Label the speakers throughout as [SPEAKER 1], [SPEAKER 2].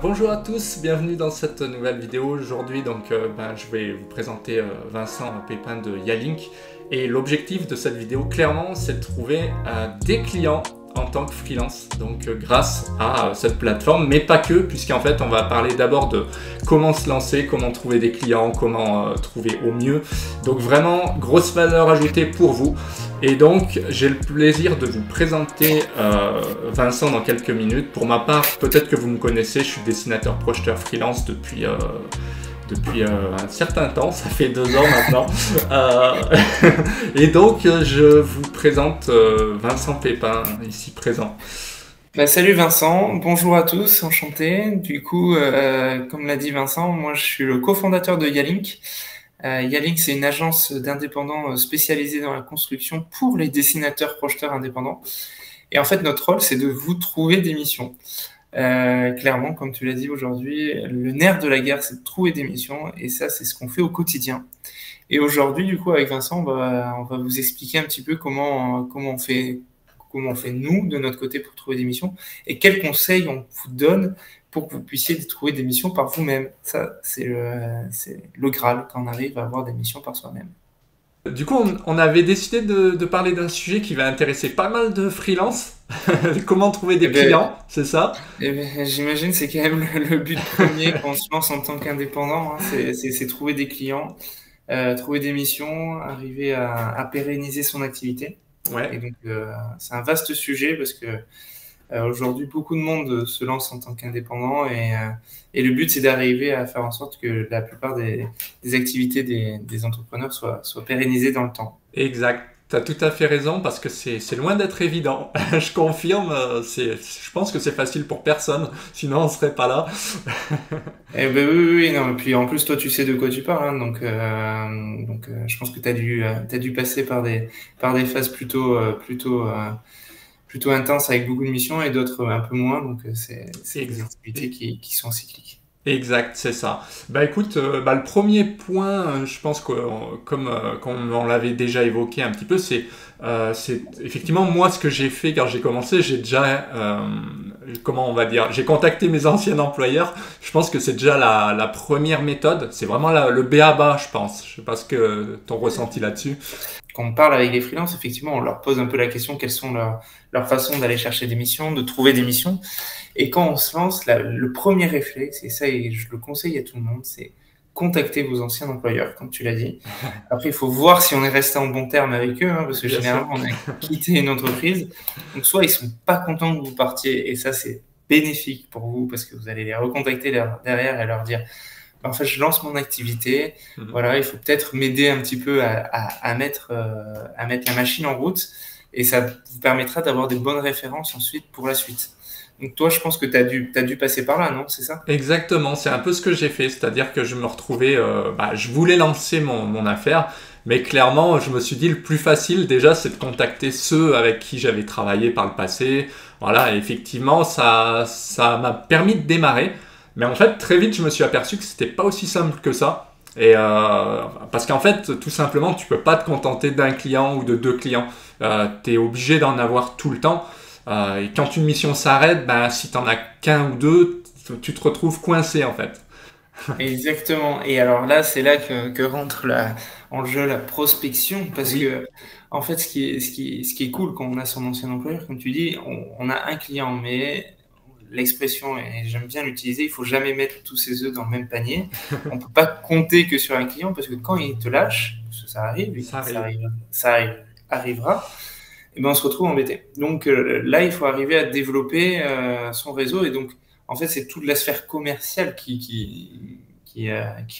[SPEAKER 1] Bonjour à tous, bienvenue dans cette nouvelle vidéo. Aujourd'hui, je vais vous présenter Vincent Pépin de Yalink. Et l'objectif de cette vidéo, clairement, c'est de trouver des clients en tant que freelance, grâce à cette plateforme, mais pas que, puisqu'en fait, on va parler d'abord de comment se lancer, comment trouver des clients, comment trouver au mieux. Donc vraiment, grosse valeur ajoutée pour vous. Et donc, j'ai le plaisir de vous présenter Vincent dans quelques minutes. Pour ma part, peut-être que vous me connaissez, je suis dessinateur projeteur freelance depuis un certain temps, ça fait 2 ans maintenant. Et donc, je vous présente Vincent Pépin, ici présent.
[SPEAKER 2] Salut Vincent, bonjour à tous, enchanté. Du coup, comme l'a dit Vincent, moi je suis le cofondateur de Yalink. Yalink, c'est une agence d'indépendants spécialisée dans la construction pour les dessinateurs projeteurs indépendants. Et en fait, notre rôle, c'est de vous trouver des missions. Clairement, comme tu l'as dit aujourd'hui, le nerf de la guerre, c'est de trouver des missions. Et ça, c'est ce qu'on fait au quotidien. Et aujourd'hui, du coup, avec Vincent, on va vous expliquer un petit peu comment on fait nous, de notre côté, pour trouver des missions et quels conseils on vous donne pour que vous puissiez trouver des missions par vous-même. Ça, c'est le Graal quand on arrive à avoir des missions par soi-même.
[SPEAKER 1] Du coup, on avait décidé de parler d'un sujet qui va intéresser pas mal de freelance. Comment trouver
[SPEAKER 2] Eh
[SPEAKER 1] des
[SPEAKER 2] ben,
[SPEAKER 1] clients, c'est ça?
[SPEAKER 2] j'imagine c'est quand même le but premier quand on se lance en tant qu'indépendant, hein, c'est trouver des clients, trouver des missions, arriver à pérenniser son activité. Et
[SPEAKER 1] Ouais.
[SPEAKER 2] donc, c'est un vaste sujet parce que aujourd'hui, beaucoup de monde se lance en tant qu'indépendant et le but, c'est d'arriver à faire en sorte que la plupart des activités des entrepreneurs soient pérennisées dans le temps.
[SPEAKER 1] Exact. T'as tout à fait raison parce que c'est loin d'être évident. Je confirme, je pense que c'est facile pour personne, sinon on serait pas là.
[SPEAKER 2] Eh ben oui, oui, oui, non, et puis en plus, toi, tu sais de quoi tu parles, hein, je pense que t'as dû passer par des phases plutôt intenses avec beaucoup de missions et d'autres un peu moins, donc c'est des
[SPEAKER 1] Ex-
[SPEAKER 2] activités qui sont cycliques.
[SPEAKER 1] Exact, c'est ça. Bah écoute, le premier point, je pense que comme on l'avait déjà évoqué un petit peu, c'est effectivement moi ce que j'ai fait quand j'ai commencé, j'ai déjà comment on va dire, j'ai contacté mes anciens employeurs. Je pense que c'est déjà la première méthode. C'est vraiment le b.a.-ba, je pense. Je sais pas ce que ton ressenti là-dessus.
[SPEAKER 2] Quand on parle avec les freelances, effectivement, on leur pose un peu la question quelles sont leurs façons d'aller chercher des missions, de trouver des missions. Et quand on se lance, le premier réflexe, et ça, et je le conseille à tout le monde, c'est contacter vos anciens employeurs, comme tu l'as dit. Après, il faut voir si on est resté en bon terme avec eux, hein, parce que
[SPEAKER 1] Bien sûr.
[SPEAKER 2] généralement, on a quitté une entreprise. Donc, soit ils sont pas contents que vous partiez, et ça, c'est bénéfique pour vous, parce que vous allez les recontacter derrière et leur dire, en fait, je lance mon activité.
[SPEAKER 1] Mhm.
[SPEAKER 2] Voilà, il faut peut-être m'aider un petit peu à mettre la machine en route. Et ça vous permettra d'avoir des bonnes références ensuite pour la suite. Donc toi, je pense que t'as dû passer par là, non? C'est ça?
[SPEAKER 1] Exactement, c'est un peu ce que j'ai fait, c'est-à-dire que je me retrouvais, je voulais lancer mon affaire, mais clairement, je me suis dit le plus facile déjà, c'est de contacter ceux avec qui j'avais travaillé par le passé. Voilà, et effectivement, ça m'a permis de démarrer, mais en fait, très vite, je me suis aperçu que c'était pas aussi simple que ça. Et parce qu'en fait, tout simplement, tu peux pas te contenter d'un client ou de 2 clients. Tu es obligé d'en avoir tout le temps. Et quand une mission s'arrête, si t'en as qu'un ou deux, tu te retrouves coincé en fait.
[SPEAKER 2] Exactement. Et alors là, c'est là que rentre en jeu la prospection, parce
[SPEAKER 1] Oui,
[SPEAKER 2] que en fait, ce qui est cool quand on a son ancien employeur, comme tu dis, on a un client, mais l'expression, et j'aime bien l'utiliser, il faut jamais mettre tous ses œufs dans le même panier. On peut pas compter que sur un client, parce que quand il te lâche, parce que ça arrive, et
[SPEAKER 1] ça arrive.
[SPEAKER 2] arrivera, et ben on se retrouve embêté. Donc là, il faut arriver à développer son réseau, et donc en fait, c'est toute la sphère commerciale qui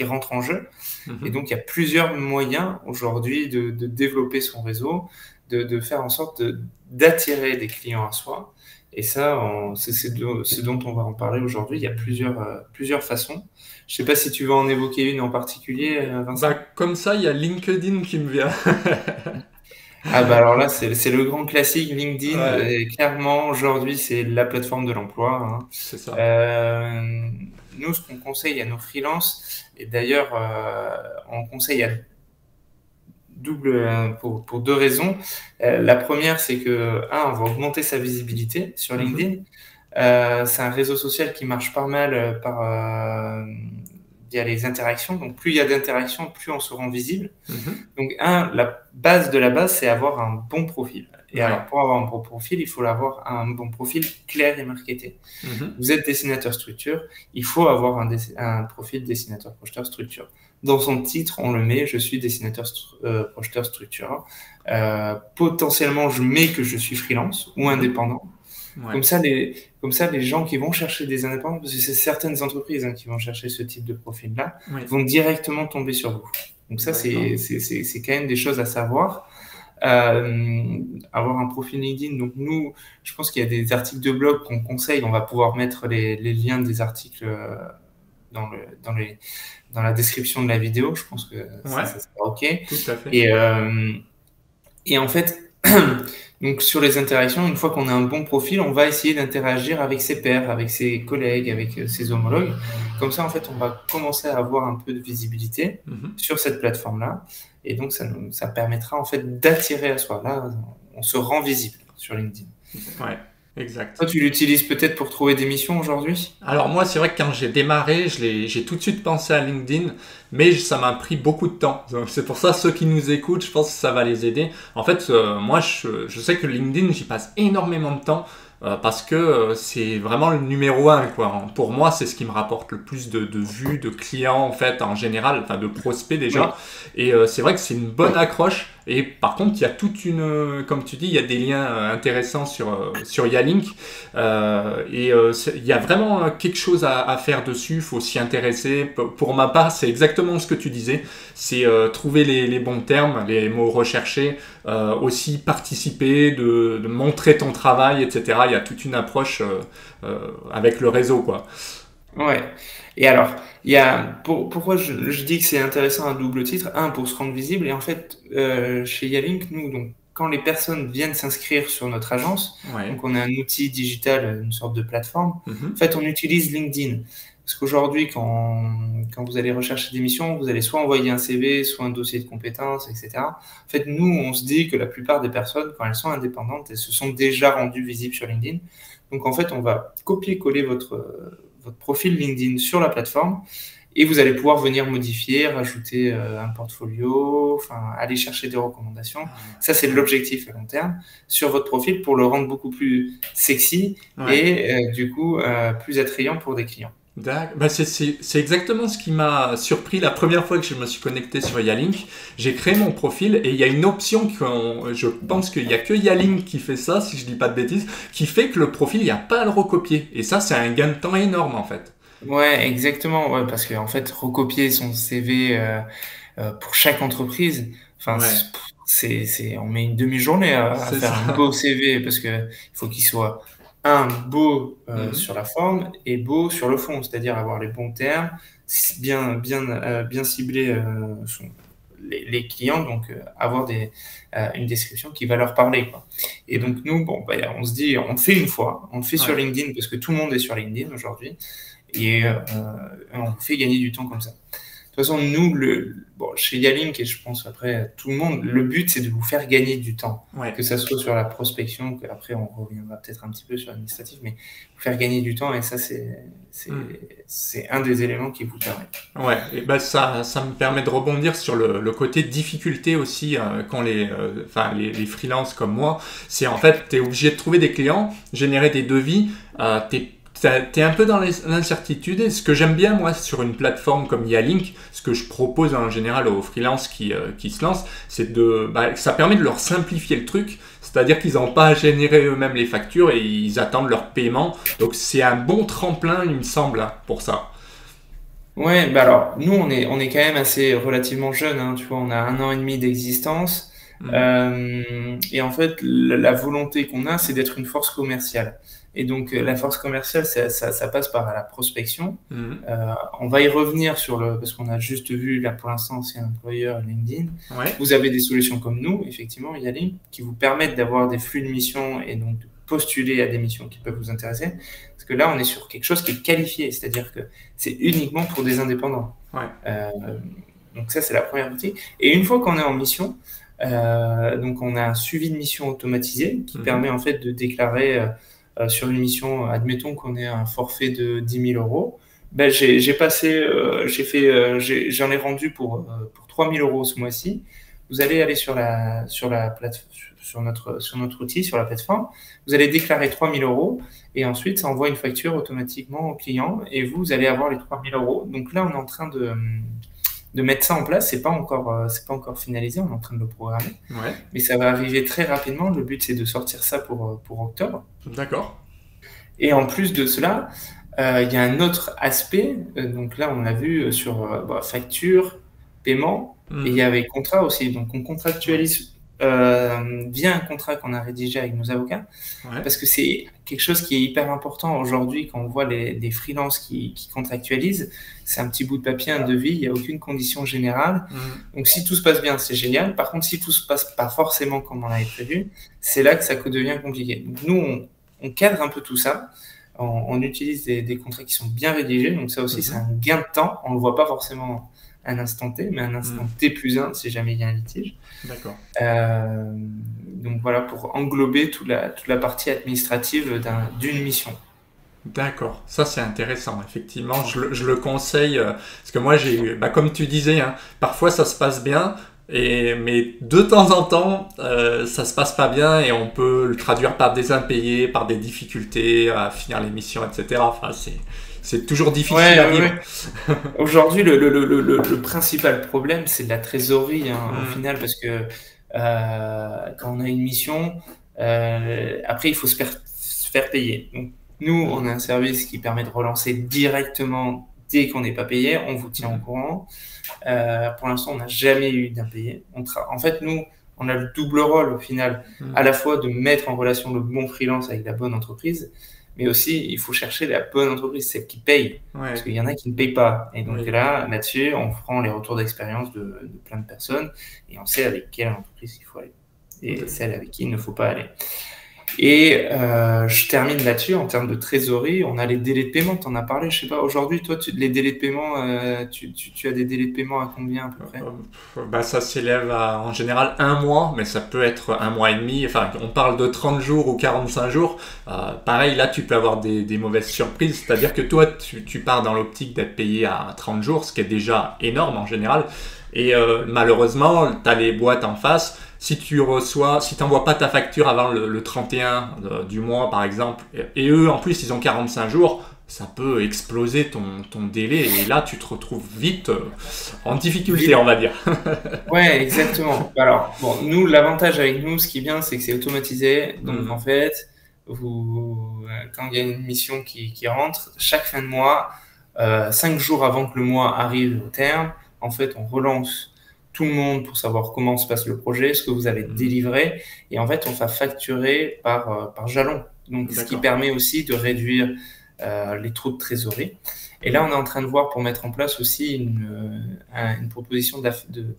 [SPEAKER 2] rentre en jeu. Et
[SPEAKER 1] Mhm.
[SPEAKER 2] donc, il y a plusieurs moyens aujourd'hui de développer son réseau, de faire en sorte d'attirer des clients à soi. Et ça, c'est ce dont on va en parler aujourd'hui. Il y a plusieurs façons. Je sais pas si tu veux en évoquer une en particulier, Vincent.
[SPEAKER 1] Comme ça, il y a LinkedIn qui me vient.
[SPEAKER 2] Ah bah alors là, c'est le grand classique LinkedIn.
[SPEAKER 1] Ouais,
[SPEAKER 2] Clairement, aujourd'hui, c'est la plateforme de l'emploi, hein.
[SPEAKER 1] c'est ça.
[SPEAKER 2] Euh, Nous, ce qu'on conseille à nos freelances, et d'ailleurs, on conseille à pour deux raisons. La première, c'est que, on va augmenter sa visibilité sur
[SPEAKER 1] Mhm.
[SPEAKER 2] LinkedIn. C'est un réseau social qui marche pas mal via les interactions. Donc, plus il y a d'interactions, plus on se rend visible. Donc, la base de la base, c'est avoir un bon profil. Et alors, pour avoir un bon profil, il faut avoir un bon profil clair et marketé. Vous êtes dessinateur structure, il faut avoir un profil dessinateur projeteur structure. Dans son titre, on le met, je suis dessinateur projeteur structure. Potentiellement, je mets que je suis freelance ou indépendant. Comme ça, les gens qui vont chercher des indépendants, parce que c'est certaines entreprises qui vont chercher ce type de profil-là, vont directement tomber sur vous. Donc ça, c'est quand même des choses à savoir. Avoir un profil LinkedIn. Donc nous, je pense qu'il y a des articles de blog qu'on conseille. On va pouvoir mettre les liens des articles dans la description de la vidéo. Je pense que ça sera OK.
[SPEAKER 1] Tout à fait.
[SPEAKER 2] Et en fait, donc sur les interactions, une fois qu'on a un bon profil, on va essayer d'interagir avec ses pairs, avec ses collègues, avec ses homologues. Comme ça, en fait, on va commencer à avoir un peu de visibilité sur cette plateforme-là. Et donc, ça permettra en fait d'attirer à soi. Là, on se rend visible sur LinkedIn.
[SPEAKER 1] Ouais, exact.
[SPEAKER 2] Toi, tu l'utilises peut-être pour trouver des missions aujourd'hui?
[SPEAKER 1] Alors moi, c'est vrai que quand j'ai démarré, j'ai tout de suite pensé à LinkedIn, mais ça m'a pris beaucoup de temps. Donc, c'est pour ça, ceux qui nous écoutent, je pense que ça va les aider. En fait, moi, je sais que LinkedIn, j'y passe énormément de temps. Parce que c'est vraiment le numéro 1, quoi. Pour moi, c'est ce qui me rapporte le plus de vues, de clients, en fait, en général, enfin de prospects déjà. Et c'est vrai que c'est une bonne accroche. Et par contre, il y a toute comme tu dis, il y a des liens intéressants sur Yalink. Il y a vraiment quelque chose à faire dessus, il faut s'y intéresser. Pour ma part, c'est exactement ce que tu disais. C'est trouver les bons termes, les mots recherchés, aussi participer, de montrer ton travail, etc. Il y a toute une approche avec le réseau, quoi.
[SPEAKER 2] Ouais. Et alors, pourquoi je dis que c'est intéressant à double titre? Un, pour se rendre visible. Et en fait, chez Yalink, nous, donc, quand les personnes viennent s'inscrire sur notre agence, donc on a un outil digital, une sorte de plateforme, en fait, on utilise LinkedIn. Parce qu'aujourd'hui, quand vous allez rechercher des missions, vous allez soit envoyer un CV, soit un dossier de compétences, etc. En fait, nous, on se dit que la plupart des personnes, quand elles sont indépendantes, elles se sont déjà rendues visibles sur LinkedIn. Donc, en fait, on va copier-coller votre profil LinkedIn sur la plateforme et vous allez pouvoir venir modifier, rajouter un portfolio, enfin aller chercher des recommandations. Ça, c'est l'objectif à long terme sur votre profil pour le rendre beaucoup plus sexy et du coup plus attrayant pour des clients.
[SPEAKER 1] Bah c'est exactement ce qui m'a surpris la première fois que je me suis connecté sur Yalink. J'ai créé mon profil et il y a une option je pense qu'il n'y a que Yalink qui fait ça, si je dis pas de bêtises, qui fait que le profil, il n'y a pas à le recopier. Et ça, c'est un gain de temps énorme en fait.
[SPEAKER 2] Ouais, exactement. Ouais, parce qu'en fait, recopier son CV pour chaque entreprise, enfin, on met une demi-journée à faire un beau CV parce que il faut qu'il soit beau sur la forme et beau sur le fond, c'est-à-dire avoir les bons termes, bien cibler les clients, donc avoir une description qui va leur parler, quoi. Et donc nous, on se dit, on le fait une fois, on le fait sur LinkedIn parce que tout le monde est sur LinkedIn aujourd'hui et on fait gagner du temps comme ça. De toute façon, nous, chez Yalink, et je pense après tout le monde, le but, c'est de vous faire gagner du temps. Que ça soit sur la prospection, qu'après on reviendra peut-être un petit peu sur l'administratif, mais vous faire gagner du temps, et ça, c'est un des éléments qui vous permet.
[SPEAKER 1] Ouais, et ben ça me permet de rebondir sur le côté difficulté aussi quand les freelances comme moi, c'est en fait, t'es obligé de trouver des clients, générer des devis, t'es un peu dans l'incertitude et ce que j'aime bien moi sur une plateforme comme Yalink, ce que je propose en général aux freelances qui se lancent, c'est ça permet de leur simplifier le truc, c'est-à-dire qu'ils n'ont pas à générer eux-mêmes les factures et ils attendent leur paiement. Donc c'est un bon tremplin, il me semble, pour ça.
[SPEAKER 2] Ouais, alors nous on est quand même assez relativement jeune, hein, tu vois, on a 1 an et demi d'existence. Et en fait, la volonté qu'on a, c'est d'être une force commerciale. Et donc, la force commerciale, ça passe par la prospection. On va y revenir parce qu'on a juste vu, là, pour l'instant, c'est un employeur LinkedIn. Vous avez des solutions comme nous, effectivement, Yalink, qui vous permettent d'avoir des flux de missions et donc de postuler à des missions qui peuvent vous intéresser. Parce que là, on est sur quelque chose qui est qualifié, c'est-à-dire que c'est uniquement pour des indépendants. Donc ça, c'est la première partie. Et une fois qu'on est en mission, donc on a un suivi de mission automatisé qui permet en fait de déclarer sur une mission, admettons qu'on ait un forfait de 10 000 euros, ben j'en ai rendu pour 3 000 euros ce mois-ci. Vous allez aller sur la plateforme, sur notre outil, sur la plateforme. Vous allez déclarer 3 000 euros et ensuite ça envoie une facture automatiquement au client et vous allez avoir les 3 000 euros. Donc là, on est en train de mettre ça en place. C'est pas encore finalisé. On est en train de le programmer,
[SPEAKER 1] Ouais,
[SPEAKER 2] mais ça va arriver très rapidement. Le but, c'est de sortir ça pour octobre.
[SPEAKER 1] d'accord.
[SPEAKER 2] Et en plus de cela, il y a un autre aspect. Donc là, on l'a vu sur facture, paiement, et il y avait contrat aussi. Donc on contractualise via un contrat qu'on a rédigé avec nos avocats,
[SPEAKER 1] Ouais,
[SPEAKER 2] parce que c'est quelque chose qui est hyper important aujourd'hui quand on voit les freelances qui contractualisent. C'est un petit bout de papier, un devis, il n'y a aucune condition générale. Donc si tout se passe bien, c'est génial. Par contre, si tout se passe pas forcément comme on l'avait prévu, c'est là que ça devient compliqué. Donc nous, on cadre un peu tout ça. On utilise des contrats qui sont bien rédigés. Donc ça aussi, c'est un gain de temps. On ne le voit pas forcément à un instant T, mais à un instant T plus 1 si jamais il y a un litige.
[SPEAKER 1] d'accord.
[SPEAKER 2] Donc voilà, pour englober toute la partie administrative d'une mission.
[SPEAKER 1] D'accord, ça c'est intéressant, effectivement, je le conseille, parce que moi j'ai eu, bah, comme tu disais, hein, parfois ça se passe bien, mais de temps en temps ça se passe pas bien et on peut le traduire par des impayés, par des difficultés à finir les missions, etc. Enfin, c'est toujours difficile à vivre.
[SPEAKER 2] Ouais. Aujourd'hui, le principal problème, c'est de la trésorerie au final, parce que quand on a une mission, après il faut se faire payer. Donc, nous, on a un service qui permet de relancer directement dès qu'on n'est pas payé. On vous tient au courant. Pour l'instant, on n'a jamais eu d'impayé. En fait, nous, on a le double rôle au final, à la fois de mettre en relation le bon freelance avec la bonne entreprise, mais aussi il faut chercher la bonne entreprise, celle qui paye.
[SPEAKER 1] Ouais.
[SPEAKER 2] Parce qu'il y en a qui ne payent pas. Et donc là-dessus, on prend les retours d'expérience de plein de personnes et on sait avec quelle entreprise il faut aller et celle avec qui il ne faut pas aller. Et je termine là-dessus, en termes de trésorerie, on a les délais de paiement, tu en as parlé, je sais pas, aujourd'hui, toi, les délais de paiement, tu as des délais de paiement à combien à peu près?
[SPEAKER 1] Bah, ça s'élève à en général un mois, mais ça peut être un mois et demi, enfin on parle de 30 jours ou 45 jours. Pareil, là tu peux avoir des mauvaises surprises, c'est-à-dire que toi tu pars dans l'optique d'être payé à 30 jours, ce qui est déjà énorme en général, et malheureusement tu as les boîtes en face. Si t'envoies pas ta facture avant le 31 du mois par exemple, et eux en plus ils ont 45 jours, ça peut exploser ton délai et là tu te retrouves vite en difficulté, on va dire.
[SPEAKER 2] Ouais, exactement. Alors, bon, nous, l'avantage avec nous, ce qui est bien, c'est que c'est automatisé. Donc, en fait, quand il y a une mission qui rentre, chaque fin de mois, 5 jours avant que le mois arrive au terme, en fait, on relance tout le monde pour savoir comment se passe le projet, ce que vous avez délivré. Et en fait, on va facturer par jalon. Donc, ce qui permet aussi de réduire les trous de trésorerie. Et là, on est en train de voir pour mettre en place aussi une proposition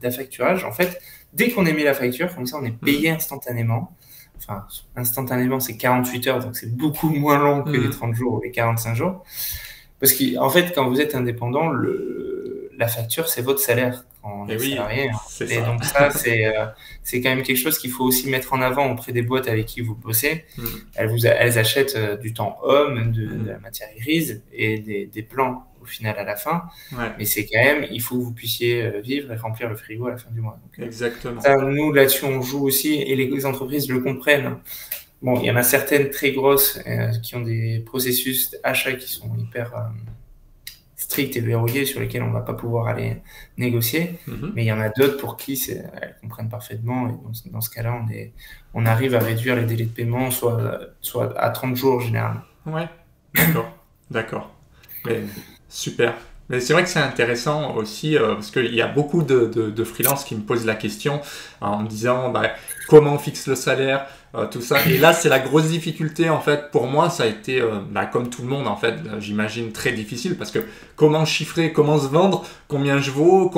[SPEAKER 2] d'affacturage. En fait, dès qu'on émet la facture, comme ça, on est payé instantanément. Enfin, instantanément, c'est 48 heures, donc c'est beaucoup moins long que les 30 jours ou les 45 jours. Parce qu'en fait, quand vous êtes indépendant, la facture, c'est votre salaire quand on est salarié. Et donc ça, c'est quand même quelque chose qu'il faut aussi mettre en avant auprès des boîtes avec qui vous bossez. Elles achètent du temps homme, de la matière grise et des plans au final à la fin. Mais c'est quand même, il faut que vous puissiez vivre et remplir le frigo à la fin du mois. Donc,
[SPEAKER 1] exactement.
[SPEAKER 2] Ça, nous, là-dessus, on joue aussi et les entreprises le comprennent. Bon, il y en a certaines très grosses qui ont des processus d'achat qui sont hyper stricts et verrouillés sur lesquels on ne va pas pouvoir aller négocier. Mais il y en a d'autres pour qui elles comprennent parfaitement. Et dans ce cas-là, on arrive à réduire les délais de paiement soit à 30 jours généralement.
[SPEAKER 1] Ouais, d'accord. Mais, super. Mais c'est vrai que c'est intéressant aussi parce qu'il y a beaucoup de freelances qui me posent la question en me disant comment on fixe le salaire, tout ça. Et là, c'est la grosse difficulté en fait. Pour moi, ça a été comme tout le monde en fait, j'imagine très difficile parce que comment chiffrer, comment se vendre, combien je vaux,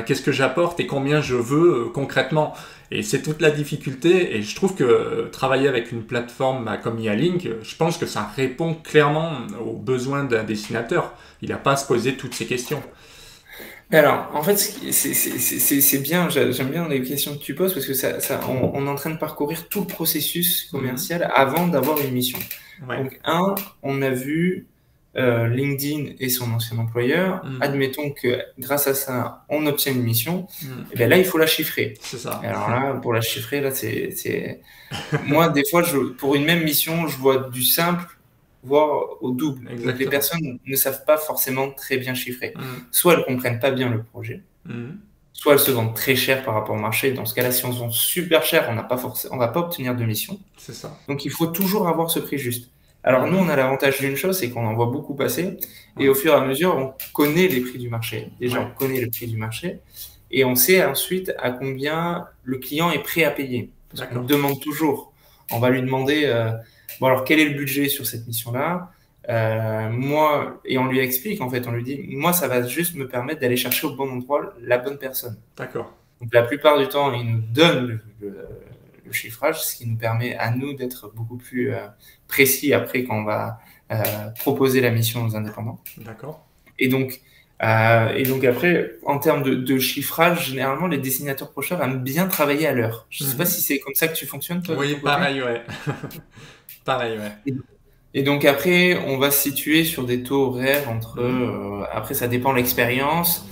[SPEAKER 1] qu'est-ce que j'apporte et combien je veux concrètement. Et c'est toute la difficulté et je trouve que travailler avec une plateforme comme Yalink, je pense que ça répond clairement aux besoins d'un dessinateur. Il n'a pas à se poser toutes ces questions.
[SPEAKER 2] Alors, en fait, c'est bien, j'aime bien les questions que tu poses parce que on est en train de parcourir tout le processus commercial avant d'avoir une mission.
[SPEAKER 1] Ouais.
[SPEAKER 2] Donc, on a vu LinkedIn et son ancien employeur. Admettons que grâce à ça, on obtient une mission. Et bien là, il faut la chiffrer.
[SPEAKER 1] C'est ça.
[SPEAKER 2] Et alors là, pour la chiffrer, là, moi, des fois, pour une même mission, je vois du simple, voire au double. Donc, les personnes ne savent pas forcément très bien chiffrer. Soit elles comprennent pas bien le projet, soit elles se vendent très cher par rapport au marché. Dans ce cas-là, si on se vend super cher, on va pas obtenir de mission.
[SPEAKER 1] C'est ça.
[SPEAKER 2] Donc, il faut toujours avoir ce prix juste. Alors, nous, on a l'avantage d'une chose, c'est qu'on en voit beaucoup passer. Et au fur et à mesure, on connaît les prix du marché. Déjà, on connaît le prix du marché. Et on sait ensuite à combien le client est prêt à payer. Parce qu'on demande toujours. On va lui demander, bon, alors, quel est le budget sur cette mission-là? Et on lui explique, en fait, on lui dit, moi, ça va juste me permettre d'aller chercher au bon endroit la bonne personne.
[SPEAKER 1] D'accord.
[SPEAKER 2] Donc, la plupart du temps, il nous donne le chiffrage, ce qui nous permet à nous d'être beaucoup plus précis après quand on va proposer la mission aux indépendants.
[SPEAKER 1] D'accord.
[SPEAKER 2] Et donc après, en termes de chiffrage, généralement, les dessinateurs brochures aiment bien travailler à l'heure. Je ne sais pas si c'est comme ça que tu fonctionnes, toi.
[SPEAKER 1] Oui, pareil, ouais. Pareil, ouais.
[SPEAKER 2] Et donc après, on va se situer sur des taux horaires après, ça dépend de l'expérience,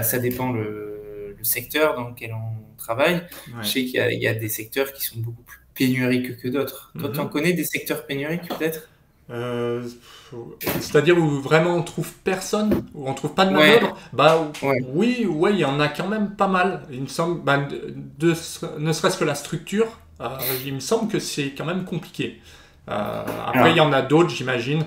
[SPEAKER 2] ça dépend le secteur dans lequel on travaille. Ouais. Je sais qu'il y a des secteurs qui sont beaucoup plus pénuriques que d'autres. Toi, tu en connais des secteurs pénuriques peut-être?
[SPEAKER 1] C'est-à-dire où vraiment on trouve personne, où on trouve pas de main-d'œuvre. Bah oui, ouais, il y en a quand même pas mal. Il me semble, ne serait-ce que la structure, il me semble que c'est quand même compliqué. Après, il y en a d'autres, j'imagine.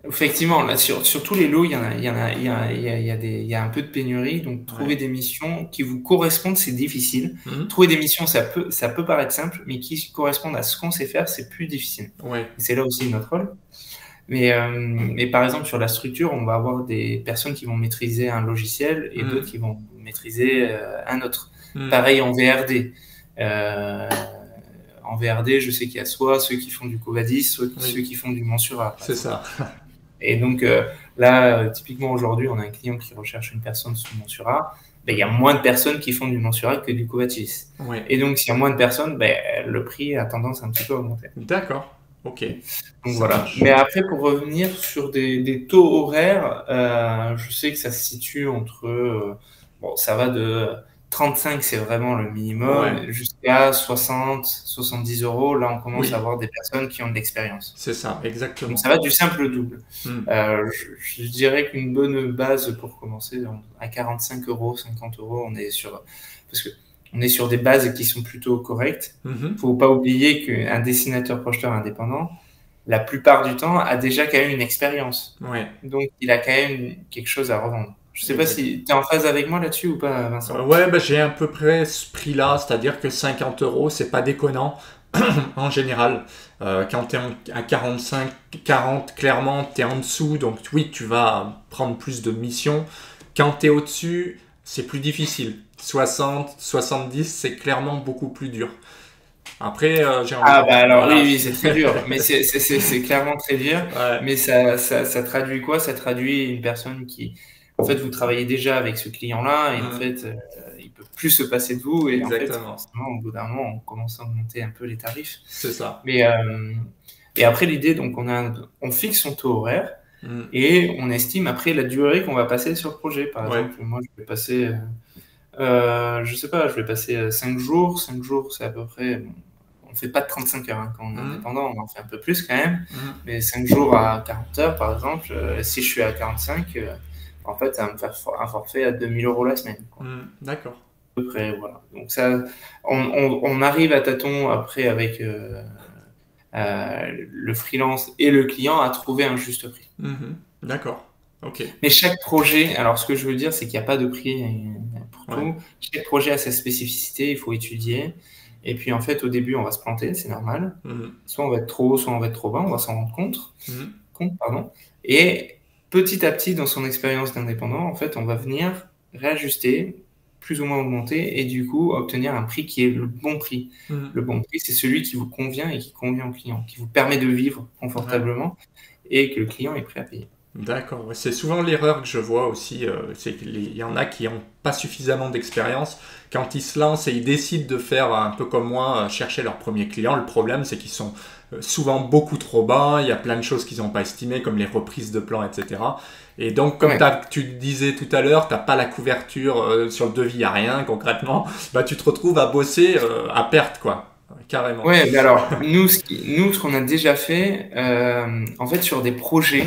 [SPEAKER 2] Effectivement, là, sur tous les lots, il y a un peu de pénurie. Donc, trouver des missions qui vous correspondent, c'est difficile. Trouver des missions, ça peut paraître simple, mais qui correspondent à ce qu'on sait faire, c'est plus difficile. C'est là aussi notre rôle. Mais par exemple, sur la structure, on va avoir des personnes qui vont maîtriser un logiciel et d'autres qui vont maîtriser un autre. Pareil en VRD. En VRD, je sais qu'il y a soit ceux qui font du Covadis, soit ceux qui font du Mensura.
[SPEAKER 1] C'est ça.
[SPEAKER 2] Et donc là, typiquement aujourd'hui, on a un client qui recherche une personne sous Mensura. Il y a moins de personnes qui font du Mensura que du Covadis. Et donc, s'il y a moins de personnes, le prix a tendance un petit peu à augmenter.
[SPEAKER 1] D'accord. Ok.
[SPEAKER 2] Donc voilà. Mais après, pour revenir sur des taux horaires, je sais que ça se situe entre... ça va de 35, c'est vraiment le minimum, jusqu'à 60, 70 euros. Là, on commence à avoir des personnes qui ont de l'expérience.
[SPEAKER 1] C'est ça, exactement.
[SPEAKER 2] Donc ça va du simple au double. Je dirais qu'une bonne base pour commencer, à 45 euros, 50 euros, parce que on est sur des bases qui sont plutôt correctes. Faut pas oublier qu'un dessinateur projeteur indépendant, la plupart du temps, a déjà quand même une expérience. Donc, il a quand même quelque chose à revendre. Je sais pas si tu es en phase avec moi là-dessus ou pas, Vincent.
[SPEAKER 1] J'ai à peu près ce prix-là, c'est-à-dire que 50 euros, c'est pas déconnant en général. Quand tu es à 45, 40, clairement, tu es en dessous, donc oui, tu vas prendre plus de missions. Quand tu es au-dessus, c'est plus difficile. 60, 70, c'est clairement beaucoup plus dur. Après, j'ai envie
[SPEAKER 2] oui, c'est très dur. Mais c'est clairement très dur. Mais ça traduit quoi? Ça traduit une personne qui... En fait, vous travaillez déjà avec ce client-là et en fait, il peut plus se passer de vous. Et en fait, forcément, au bout d'un moment, on commence à augmenter un peu les tarifs.
[SPEAKER 1] C'est ça.
[SPEAKER 2] Et après, l'idée, donc, on fixe son taux horaire et on estime après la durée qu'on va passer sur le projet. Par exemple, moi, je vais passer... je sais pas, je vais passer 5 jours. 5 jours, c'est à peu près... On fait pas de 35 heures quand on est indépendant, on en fait un peu plus quand même. Mais 5 jours à 40 heures, par exemple, si je suis à 45, en fait, ça va me faire un forfait à 2000 euros la semaine.
[SPEAKER 1] D'accord.
[SPEAKER 2] À peu près, voilà. Donc ça, on arrive à tâtons après avec le freelance et le client à trouver un juste prix.
[SPEAKER 1] D'accord. Ok.
[SPEAKER 2] Mais chaque projet, alors ce que je veux dire, c'est qu'il n'y a pas de prix pour tout. Chaque projet a sa spécificité, il faut étudier. Et puis en fait, au début, on va se planter, c'est normal. Soit on va être trop haut, soit on va être trop bas, on va s'en rendre compte. Et petit à petit, dans son expérience d'indépendant, en fait, on va venir réajuster, plus ou moins augmenter, et du coup, obtenir un prix qui est le bon prix. Le bon prix, c'est celui qui vous convient et qui convient au client, qui vous permet de vivre confortablement et que le client est prêt à payer.
[SPEAKER 1] D'accord, ouais, c'est souvent l'erreur que je vois aussi, c'est qu'il y en a qui n'ont pas suffisamment d'expérience. Quand ils se lancent et ils décident de faire un peu comme moi, chercher leur premier client, le problème c'est qu'ils sont souvent beaucoup trop bas, il y a plein de choses qu'ils n'ont pas estimées, comme les reprises de plans, etc. Et donc, comme
[SPEAKER 2] Ouais.
[SPEAKER 1] tu disais tout à l'heure, tu n'as pas la couverture sur le devis, il n'y a rien concrètement, bah, tu te retrouves à bosser à perte, quoi, carrément.
[SPEAKER 2] Ouais, mais alors, nous, ce qu'on a déjà fait, en fait, sur des projets,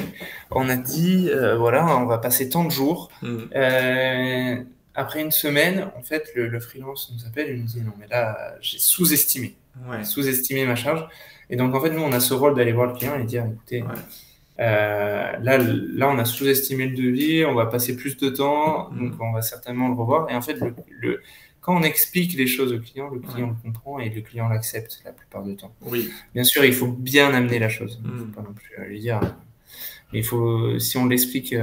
[SPEAKER 2] on a dit, voilà, on va passer tant de jours.
[SPEAKER 1] Hmm.
[SPEAKER 2] Euh, Après une semaine, en fait, le freelance nous appelle et nous dit, non, mais là, j'ai
[SPEAKER 1] Ouais,
[SPEAKER 2] sous-estimé ma charge. Et donc, en fait, nous, on a ce rôle d'aller voir le client et dire, écoutez,
[SPEAKER 1] ouais.
[SPEAKER 2] là, on a sous-estimé le devis, on va passer plus de temps, donc
[SPEAKER 1] Hmm.
[SPEAKER 2] on va certainement le revoir. Et en fait, quand on explique les choses au le
[SPEAKER 1] Ouais.
[SPEAKER 2] client le comprend et le client l'accepte la plupart du temps.
[SPEAKER 1] Oui.
[SPEAKER 2] Bien sûr, il faut bien amener la chose. Il ne faut
[SPEAKER 1] Hmm.
[SPEAKER 2] pas non plus lui dire. Mais si on l'explique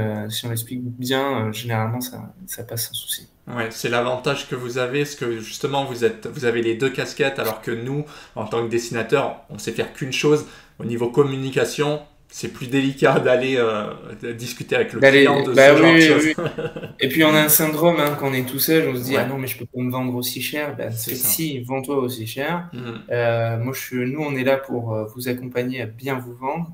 [SPEAKER 2] bien, généralement, ça passe sans souci.
[SPEAKER 1] Ouais, c'est l'avantage que vous avez, c'est que justement vous avez les deux casquettes, alors que nous, en tant que dessinateur, on sait faire qu'une chose. Au niveau communication, c'est plus délicat d'aller de discuter avec le client de
[SPEAKER 2] Bah
[SPEAKER 1] ce genre de
[SPEAKER 2] oui,
[SPEAKER 1] choses.
[SPEAKER 2] oui. Et puis on a un syndrome, hein, quand on est tout seul, on se dit, ah
[SPEAKER 1] Ouais,
[SPEAKER 2] non, mais je peux pas me vendre aussi cher. Ben,
[SPEAKER 1] c'est ça.
[SPEAKER 2] si, vends-toi aussi cher.
[SPEAKER 1] Mhm.
[SPEAKER 2] Nous, on est là pour vous accompagner à bien vous vendre.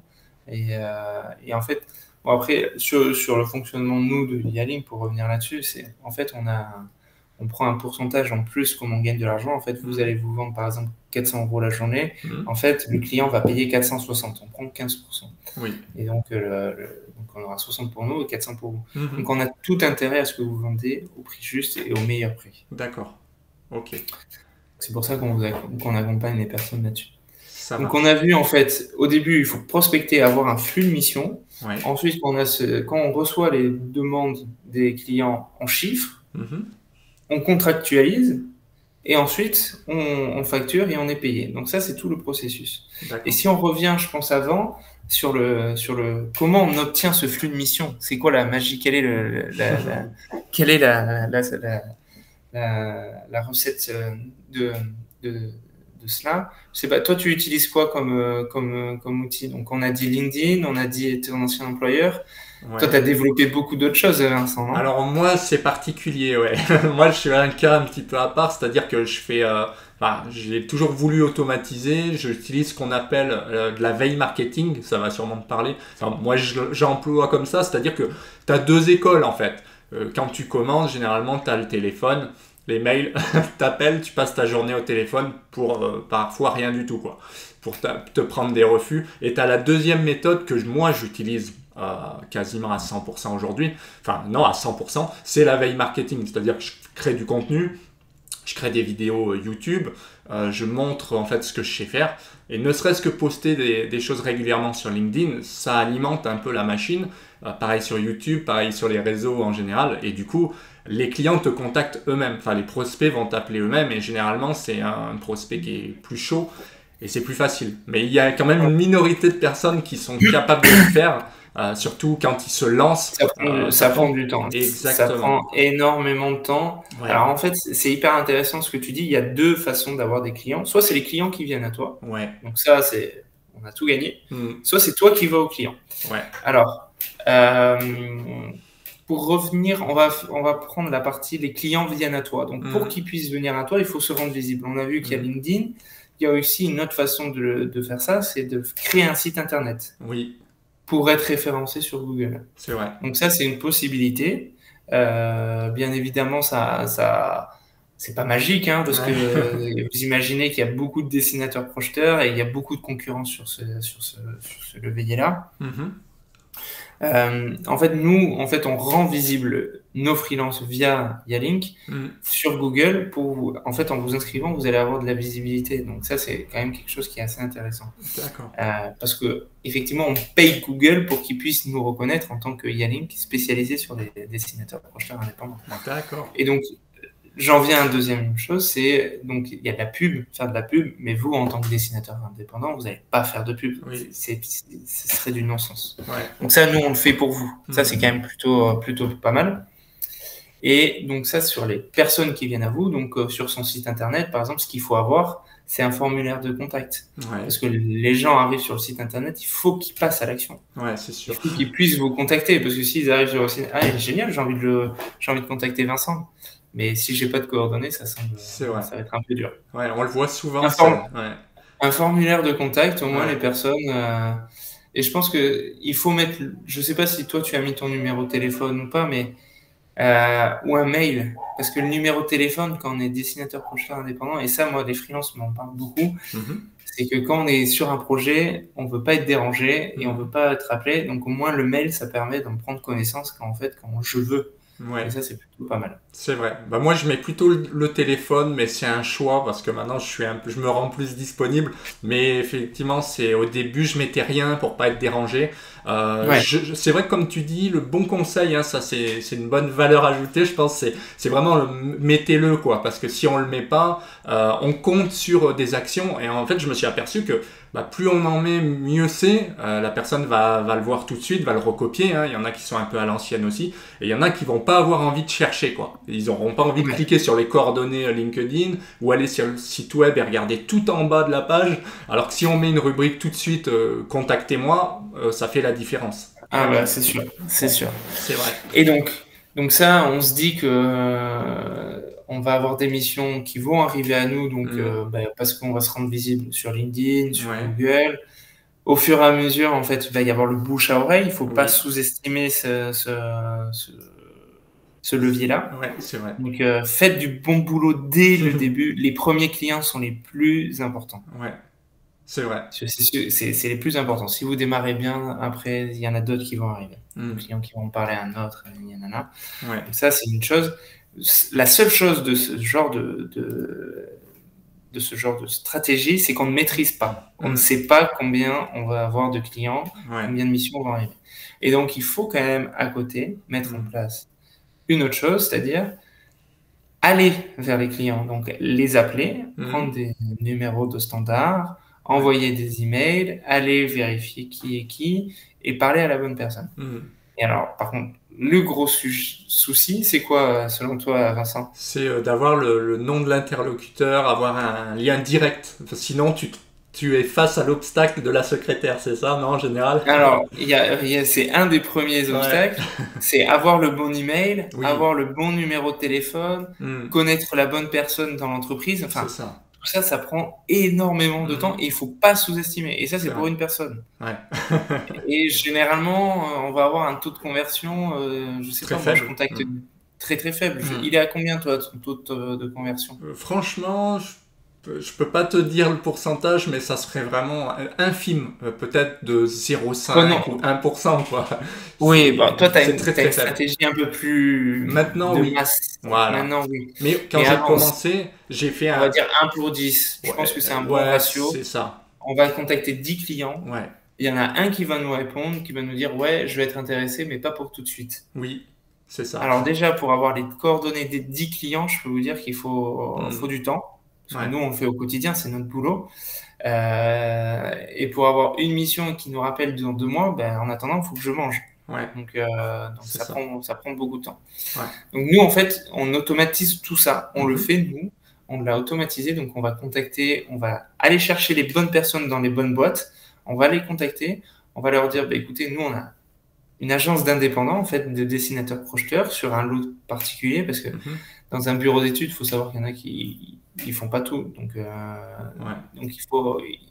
[SPEAKER 2] Et en fait, bon, après, sur le fonctionnement, nous, de Yaling, pour revenir là-dessus, en fait, on prend un pourcentage en plus comme on gagne de l'argent. En fait, vous allez
[SPEAKER 1] Mhm.
[SPEAKER 2] vous vendre, par exemple, 400 € la journée.
[SPEAKER 1] Mhm.
[SPEAKER 2] En fait, le client va payer 460. On prend 15%.
[SPEAKER 1] Oui.
[SPEAKER 2] Et donc, donc, on aura 60 pour nous et 400 pour vous. Donc,
[SPEAKER 1] Mhm.
[SPEAKER 2] on a tout intérêt à ce que vous vendez au prix juste et au meilleur prix.
[SPEAKER 1] D'accord. Ok,
[SPEAKER 2] C'est pour ça qu'on accompagne les personnes là-dessus.
[SPEAKER 1] ça
[SPEAKER 2] Donc, on a
[SPEAKER 1] marche.
[SPEAKER 2] vu, en fait, au début, il faut prospecter, avoir un flux de mission.
[SPEAKER 1] Ouais.
[SPEAKER 2] Ensuite, quand on reçoit les demandes des clients en chiffres,
[SPEAKER 1] Mhm.
[SPEAKER 2] on contractualise et ensuite, on facture et on est payé. Donc ça, c'est tout le processus. Et
[SPEAKER 1] D'accord.
[SPEAKER 2] si on revient, je pense, avant, sur le comment on obtient ce flux de mission, c'est quoi la magie, quelle est la recette de, de, de cela? Je sais pas, toi, tu utilises quoi comme outil? Donc, on a dit LinkedIn, on a dit ton ancien employeur. Toi, tu as
[SPEAKER 1] Ouais.
[SPEAKER 2] développé beaucoup d'autres choses, Vincent, non?
[SPEAKER 1] Alors moi c'est particulier, ouais. Moi je suis un cas un petit peu à part, c'est-à-dire que enfin, j'ai toujours voulu automatiser, j'utilise ce qu'on appelle de la veille marketing, ça va sûrement te parler. Enfin, moi j'emploie comme ça, c'est-à-dire que tu as deux écoles en fait. Quand tu commandes, généralement tu as le téléphone, les mails, t'appelles, tu passes ta journée au téléphone pour parfois rien du tout quoi, pour te prendre des refus. Et tu as la deuxième méthode que moi j'utilise quasiment à 100% aujourd'hui, enfin non à 100%, c'est la veille marketing, c'est-à-dire que je crée du contenu, je crée des vidéos YouTube, je montre en fait ce que je sais faire, et ne serait-ce que poster des choses régulièrement sur LinkedIn, ça alimente un peu la machine, pareil sur YouTube, pareil sur les réseaux en général, et du coup les clients te contactent eux-mêmes, enfin les prospects vont t'appeler eux-mêmes, et généralement c'est un prospect qui est plus chaud, et c'est plus facile. Mais il y a quand même une minorité de personnes qui sont capables de le faire, surtout quand ils se lancent. Ça
[SPEAKER 2] Ça prend
[SPEAKER 1] prend
[SPEAKER 2] du temps. Ça
[SPEAKER 1] exactement.
[SPEAKER 2] prend énormément de temps.
[SPEAKER 1] Ouais,
[SPEAKER 2] Alors en fait, c'est hyper intéressant ce que tu dis. Il y a deux façons d'avoir des clients. Soit c'est les clients qui viennent à toi.
[SPEAKER 1] ouais,
[SPEAKER 2] Donc ça, on a tout gagné.
[SPEAKER 1] mm,
[SPEAKER 2] Soit c'est toi qui vas au client.
[SPEAKER 1] ouais,
[SPEAKER 2] Alors, pour revenir, on va prendre la partie les clients viennent à toi. Donc pour
[SPEAKER 1] mm,
[SPEAKER 2] qu'ils puissent venir à toi, il faut se rendre visible. On a vu qu'il y a
[SPEAKER 1] mm,
[SPEAKER 2] LinkedIn. Il y a aussi une autre façon de faire ça, c'est de créer un site internet
[SPEAKER 1] oui,
[SPEAKER 2] pour être référencé sur Google.
[SPEAKER 1] c'est vrai.
[SPEAKER 2] Donc ça, c'est une possibilité. Bien évidemment, c'est pas magique, hein, parce que
[SPEAKER 1] Ouais.
[SPEAKER 2] vous imaginez qu'il y a beaucoup de dessinateurs projeteurs et il y a beaucoup de concurrence sur ce levier-là.
[SPEAKER 1] Mhm,
[SPEAKER 2] En fait, nous, on rend visible nos freelances via Yalink
[SPEAKER 1] mm,
[SPEAKER 2] sur Google en fait, en vous inscrivant, vous allez avoir de la visibilité. Donc ça, c'est quand même quelque chose qui est assez intéressant.
[SPEAKER 1] d'accord.
[SPEAKER 2] Parce que effectivement, on paye Google pour qu'ils puissent nous reconnaître en tant que Yalink spécialisé sur des dessinateurs projeteurs indépendants.
[SPEAKER 1] D'accord.
[SPEAKER 2] Et donc, j'en viens à une deuxième chose, c'est donc il y a de la pub, faire de la pub, mais vous, en tant que dessinateur indépendant, vous n'allez pas faire de pub.
[SPEAKER 1] Oui.
[SPEAKER 2] Ce serait du non-sens.
[SPEAKER 1] Ouais.
[SPEAKER 2] Donc ça, nous, on le fait pour vous. Ça, c'est quand
[SPEAKER 1] Mhm,
[SPEAKER 2] même plutôt pas mal. Et donc ça, sur les personnes qui viennent à vous, donc sur son site internet, par exemple, ce qu'il faut avoir, c'est un formulaire de contact.
[SPEAKER 1] Ouais.
[SPEAKER 2] Parce que les gens arrivent sur le site internet, il faut qu'ils passent à l'action.
[SPEAKER 1] Ouais, c'est sûr.
[SPEAKER 2] Il faut qu'ils puissent vous contacter. Parce que s'ils arrivent sur le site, ah, génial, j'ai envie de contacter Vincent. Mais si j'ai pas de coordonnées, ça va être un peu dur.
[SPEAKER 1] Ouais, on le voit souvent.
[SPEAKER 2] Un formulaire de contact, au moins les personnes. Et je pense que il faut mettre. Je sais pas si toi tu as mis ton numéro de téléphone ou pas, mais ou un mail, parce que le numéro de téléphone quand on est dessinateur projeteur indépendant, et ça moi les freelances m'en parlent beaucoup, c'est que quand on est sur un projet, on veut pas être dérangé et on veut pas être appelé, donc au moins le mail ça permet d'en prendre connaissance quand je veux. Et ça c'est plutôt pas mal.
[SPEAKER 1] C'est vrai. Bah moi je mets plutôt le téléphone, mais c'est un choix parce que maintenant je me rends plus disponible. Mais effectivement, au début je mettais rien pour pas être dérangé. C'est vrai que comme tu dis, le bon conseil, hein, ça c'est une bonne valeur ajoutée, je pense. C'est vraiment mettez-le quoi, parce que si on le met pas, on compte sur des actions. Et en fait, je me suis aperçu que plus on en met, mieux c'est. La personne va le voir tout de suite, va le recopier. Hein. Il y en a qui sont un peu à l'ancienne aussi, et il y en a qui vont pas avoir envie de chercher quoi. Ils n'auront pas envie de cliquer sur les coordonnées LinkedIn ou aller sur le site web et regarder tout en bas de la page. Alors que si on met une rubrique tout de suite, contactez-moi, ça fait la différence.
[SPEAKER 2] Ah bah c'est sûr, c'est sûr.
[SPEAKER 1] C'est vrai.
[SPEAKER 2] Et donc ça, on se dit que on va avoir des missions qui vont arriver à nous, donc parce qu'on va se rendre visible sur LinkedIn, sur Google. Au fur et à mesure, en fait, il va y avoir le bouche à oreille. Il faut pas sous-estimer ce levier-là.
[SPEAKER 1] Ouais, c'est vrai.
[SPEAKER 2] Donc, faites du bon boulot dès le début. Les premiers clients sont les plus importants.
[SPEAKER 1] Ouais, c'est vrai.
[SPEAKER 2] C'est les plus importants. Si vous démarrez bien, après, il y en a d'autres qui vont arriver. Des clients qui vont parler à un autre, il y en a.
[SPEAKER 1] Ouais.
[SPEAKER 2] Donc ça, c'est une chose. La seule chose de ce genre de stratégie, c'est qu'on ne maîtrise pas. On ne sait pas combien on va avoir de clients, combien de missions vont arriver. Et donc, il faut quand même, à côté, mettre en place une autre chose, c'est-à-dire aller vers les clients. Donc, les appeler, prendre des numéros de standard, envoyer des emails, aller vérifier qui est qui et parler à la bonne personne. Et alors, par contre, le gros souci, c'est quoi, selon toi, Vincent?
[SPEAKER 1] C'est d'avoir le nom de l'interlocuteur, avoir un lien direct. Sinon, tu es face à l'obstacle de la secrétaire, c'est ça, non, en général?
[SPEAKER 2] Alors, c'est un des premiers obstacles, c'est avoir le bon email, avoir le bon numéro de téléphone, connaître la bonne personne dans l'entreprise. Enfin, tout ça, ça prend énormément de temps et il faut pas sous-estimer. Et ça, c'est pour une personne. Et généralement, on va avoir un taux de conversion, je sais pas, moi, je contacte très très faible. Il est à combien, toi, ton taux de conversion?
[SPEAKER 1] Franchement, je peux pas te dire le pourcentage, mais ça serait vraiment infime, peut-être de 0,5 ou 1%, quoi.
[SPEAKER 2] Oui, bon, toi, tu as une stratégie un peu plus
[SPEAKER 1] maintenant,
[SPEAKER 2] de masse.
[SPEAKER 1] Voilà.
[SPEAKER 2] Maintenant, oui.
[SPEAKER 1] Mais quand j'ai commencé, j'ai fait
[SPEAKER 2] on va dire 1 pour 10. Je pense que c'est un bon ratio.
[SPEAKER 1] C'est ça.
[SPEAKER 2] On va contacter 10 clients. Il y en a un qui va nous répondre, qui va nous dire « Ouais, je vais être intéressé, mais pas pour tout de suite. »
[SPEAKER 1] Oui, c'est ça.
[SPEAKER 2] Alors déjà, pour avoir les coordonnées des 10 clients, je peux vous dire qu'il faut du temps. Parce que nous, on le fait au quotidien, c'est notre boulot. Et pour avoir une mission qui nous rappelle dans 2 mois, en attendant, il faut que je mange. Donc ça prend beaucoup de temps. Donc nous, en fait, on automatise tout ça. On le fait, nous. On l'a automatisé. Donc on va contacter, on va aller chercher les bonnes personnes dans les bonnes boîtes. On va les contacter. On va leur dire, écoutez, nous, on a une agence d'indépendants, en fait, de dessinateurs projeteurs sur un lot particulier. Parce que dans un bureau d'études, il faut savoir qu'il y en a qui ils font pas tout, donc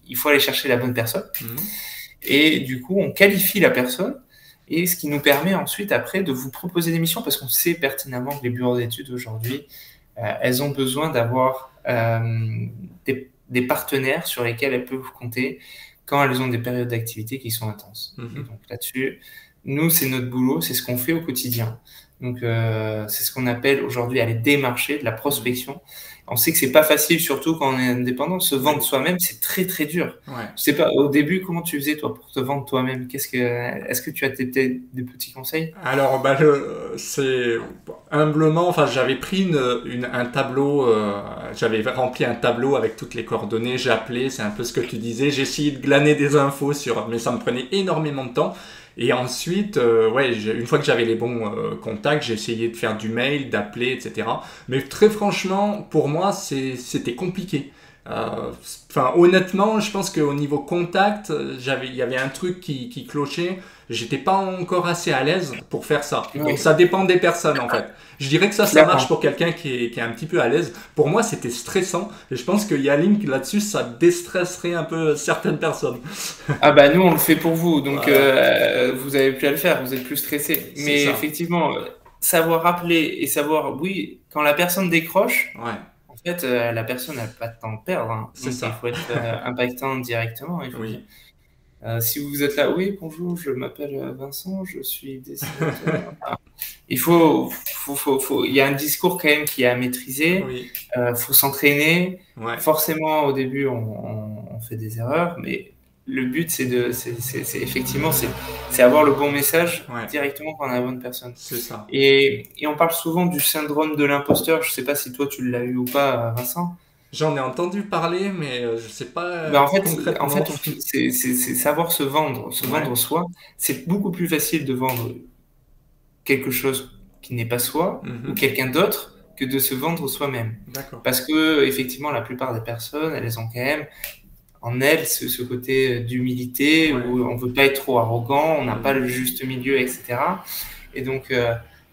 [SPEAKER 2] il faut aller chercher la bonne personne. Et du coup, on qualifie la personne, et ce qui nous permet ensuite après de vous proposer des missions, parce qu'on sait pertinemment que les bureaux d'études aujourd'hui, elles ont besoin d'avoir des partenaires sur lesquels elles peuvent compter quand elles ont des périodes d'activité qui sont intenses. Et donc là-dessus, nous, c'est notre boulot, c'est ce qu'on fait au quotidien. Donc c'est ce qu'on appelle aujourd'hui aller démarcher, de la prospection. On sait que c'est pas facile, surtout quand on est indépendant. Se vendre soi-même, c'est très très dur. Je sais pas, au début, comment tu faisais toi pour te vendre toi-même? Est-ce que tu as peut-être des petits conseils?
[SPEAKER 1] Alors, c'est humblement, enfin, j'avais pris un tableau, j'avais rempli un tableau avec toutes les coordonnées, j'ai appelé, c'est un peu ce que tu disais, j'ai essayé de glaner des infos mais ça me prenait énormément de temps. Et ensuite, ouais, une fois que j'avais les bons contacts, j'ai essayé de faire du mail, d'appeler, etc. Mais très franchement, pour moi, c'était compliqué. Enfin, honnêtement, je pense qu'au niveau contact, il y avait un truc qui clochait. J'étais pas encore assez à l'aise pour faire ça. Donc
[SPEAKER 2] Oui,
[SPEAKER 1] ça dépend des personnes en fait. Je dirais que ça marche
[SPEAKER 2] clairement.
[SPEAKER 1] pour quelqu'un qui est un petit peu à l'aise. Pour moi, c'était stressant. Et je pense que Yalink là-dessus, ça déstresserait un peu certaines personnes.
[SPEAKER 2] Ah bah nous on le fait pour vous, donc
[SPEAKER 1] Voilà,
[SPEAKER 2] vous avez plus à le faire, vous êtes plus stressé.
[SPEAKER 1] c'est
[SPEAKER 2] Mais
[SPEAKER 1] ça.
[SPEAKER 2] effectivement, savoir appeler et savoir, oui, quand la personne décroche,
[SPEAKER 1] Ouais,
[SPEAKER 2] en fait, la personne n'a pas de temps à perdre, hein.
[SPEAKER 1] c'est
[SPEAKER 2] Donc il
[SPEAKER 1] ça.
[SPEAKER 2] faut être impactant directement, il faut dire.
[SPEAKER 1] Oui,
[SPEAKER 2] Si vous êtes là, oui, bonjour, je m'appelle Vincent, je suis dessinateur. Il y a un discours quand même qui est à maîtriser.
[SPEAKER 1] oui,
[SPEAKER 2] Faut s'entraîner.
[SPEAKER 1] ouais,
[SPEAKER 2] Forcément, au début, on fait des erreurs, mais le but, effectivement, c'est avoir le bon message
[SPEAKER 1] ouais,
[SPEAKER 2] directement quand on a la bonne personne.
[SPEAKER 1] c'est ça.
[SPEAKER 2] Et on parle souvent du syndrome de l'imposteur. Je sais pas si toi tu l'as eu ou pas, Vincent.
[SPEAKER 1] J'en ai entendu parler, mais je sais pas
[SPEAKER 2] Ben en
[SPEAKER 1] concrètement.
[SPEAKER 2] fait, c'est savoir se
[SPEAKER 1] Ouais.
[SPEAKER 2] vendre soi. C'est beaucoup plus facile de vendre quelque chose qui n'est pas soi ou
[SPEAKER 1] Mhm.
[SPEAKER 2] quelqu'un d'autre que de se vendre soi-même.
[SPEAKER 1] D'accord.
[SPEAKER 2] Parce que effectivement, la plupart des personnes, elles ont quand même en elles ce côté d'humilité
[SPEAKER 1] Ouais.
[SPEAKER 2] où on veut pas être trop arrogant, on n'a pas le
[SPEAKER 1] Mhm.
[SPEAKER 2] juste milieu, etc. Et donc,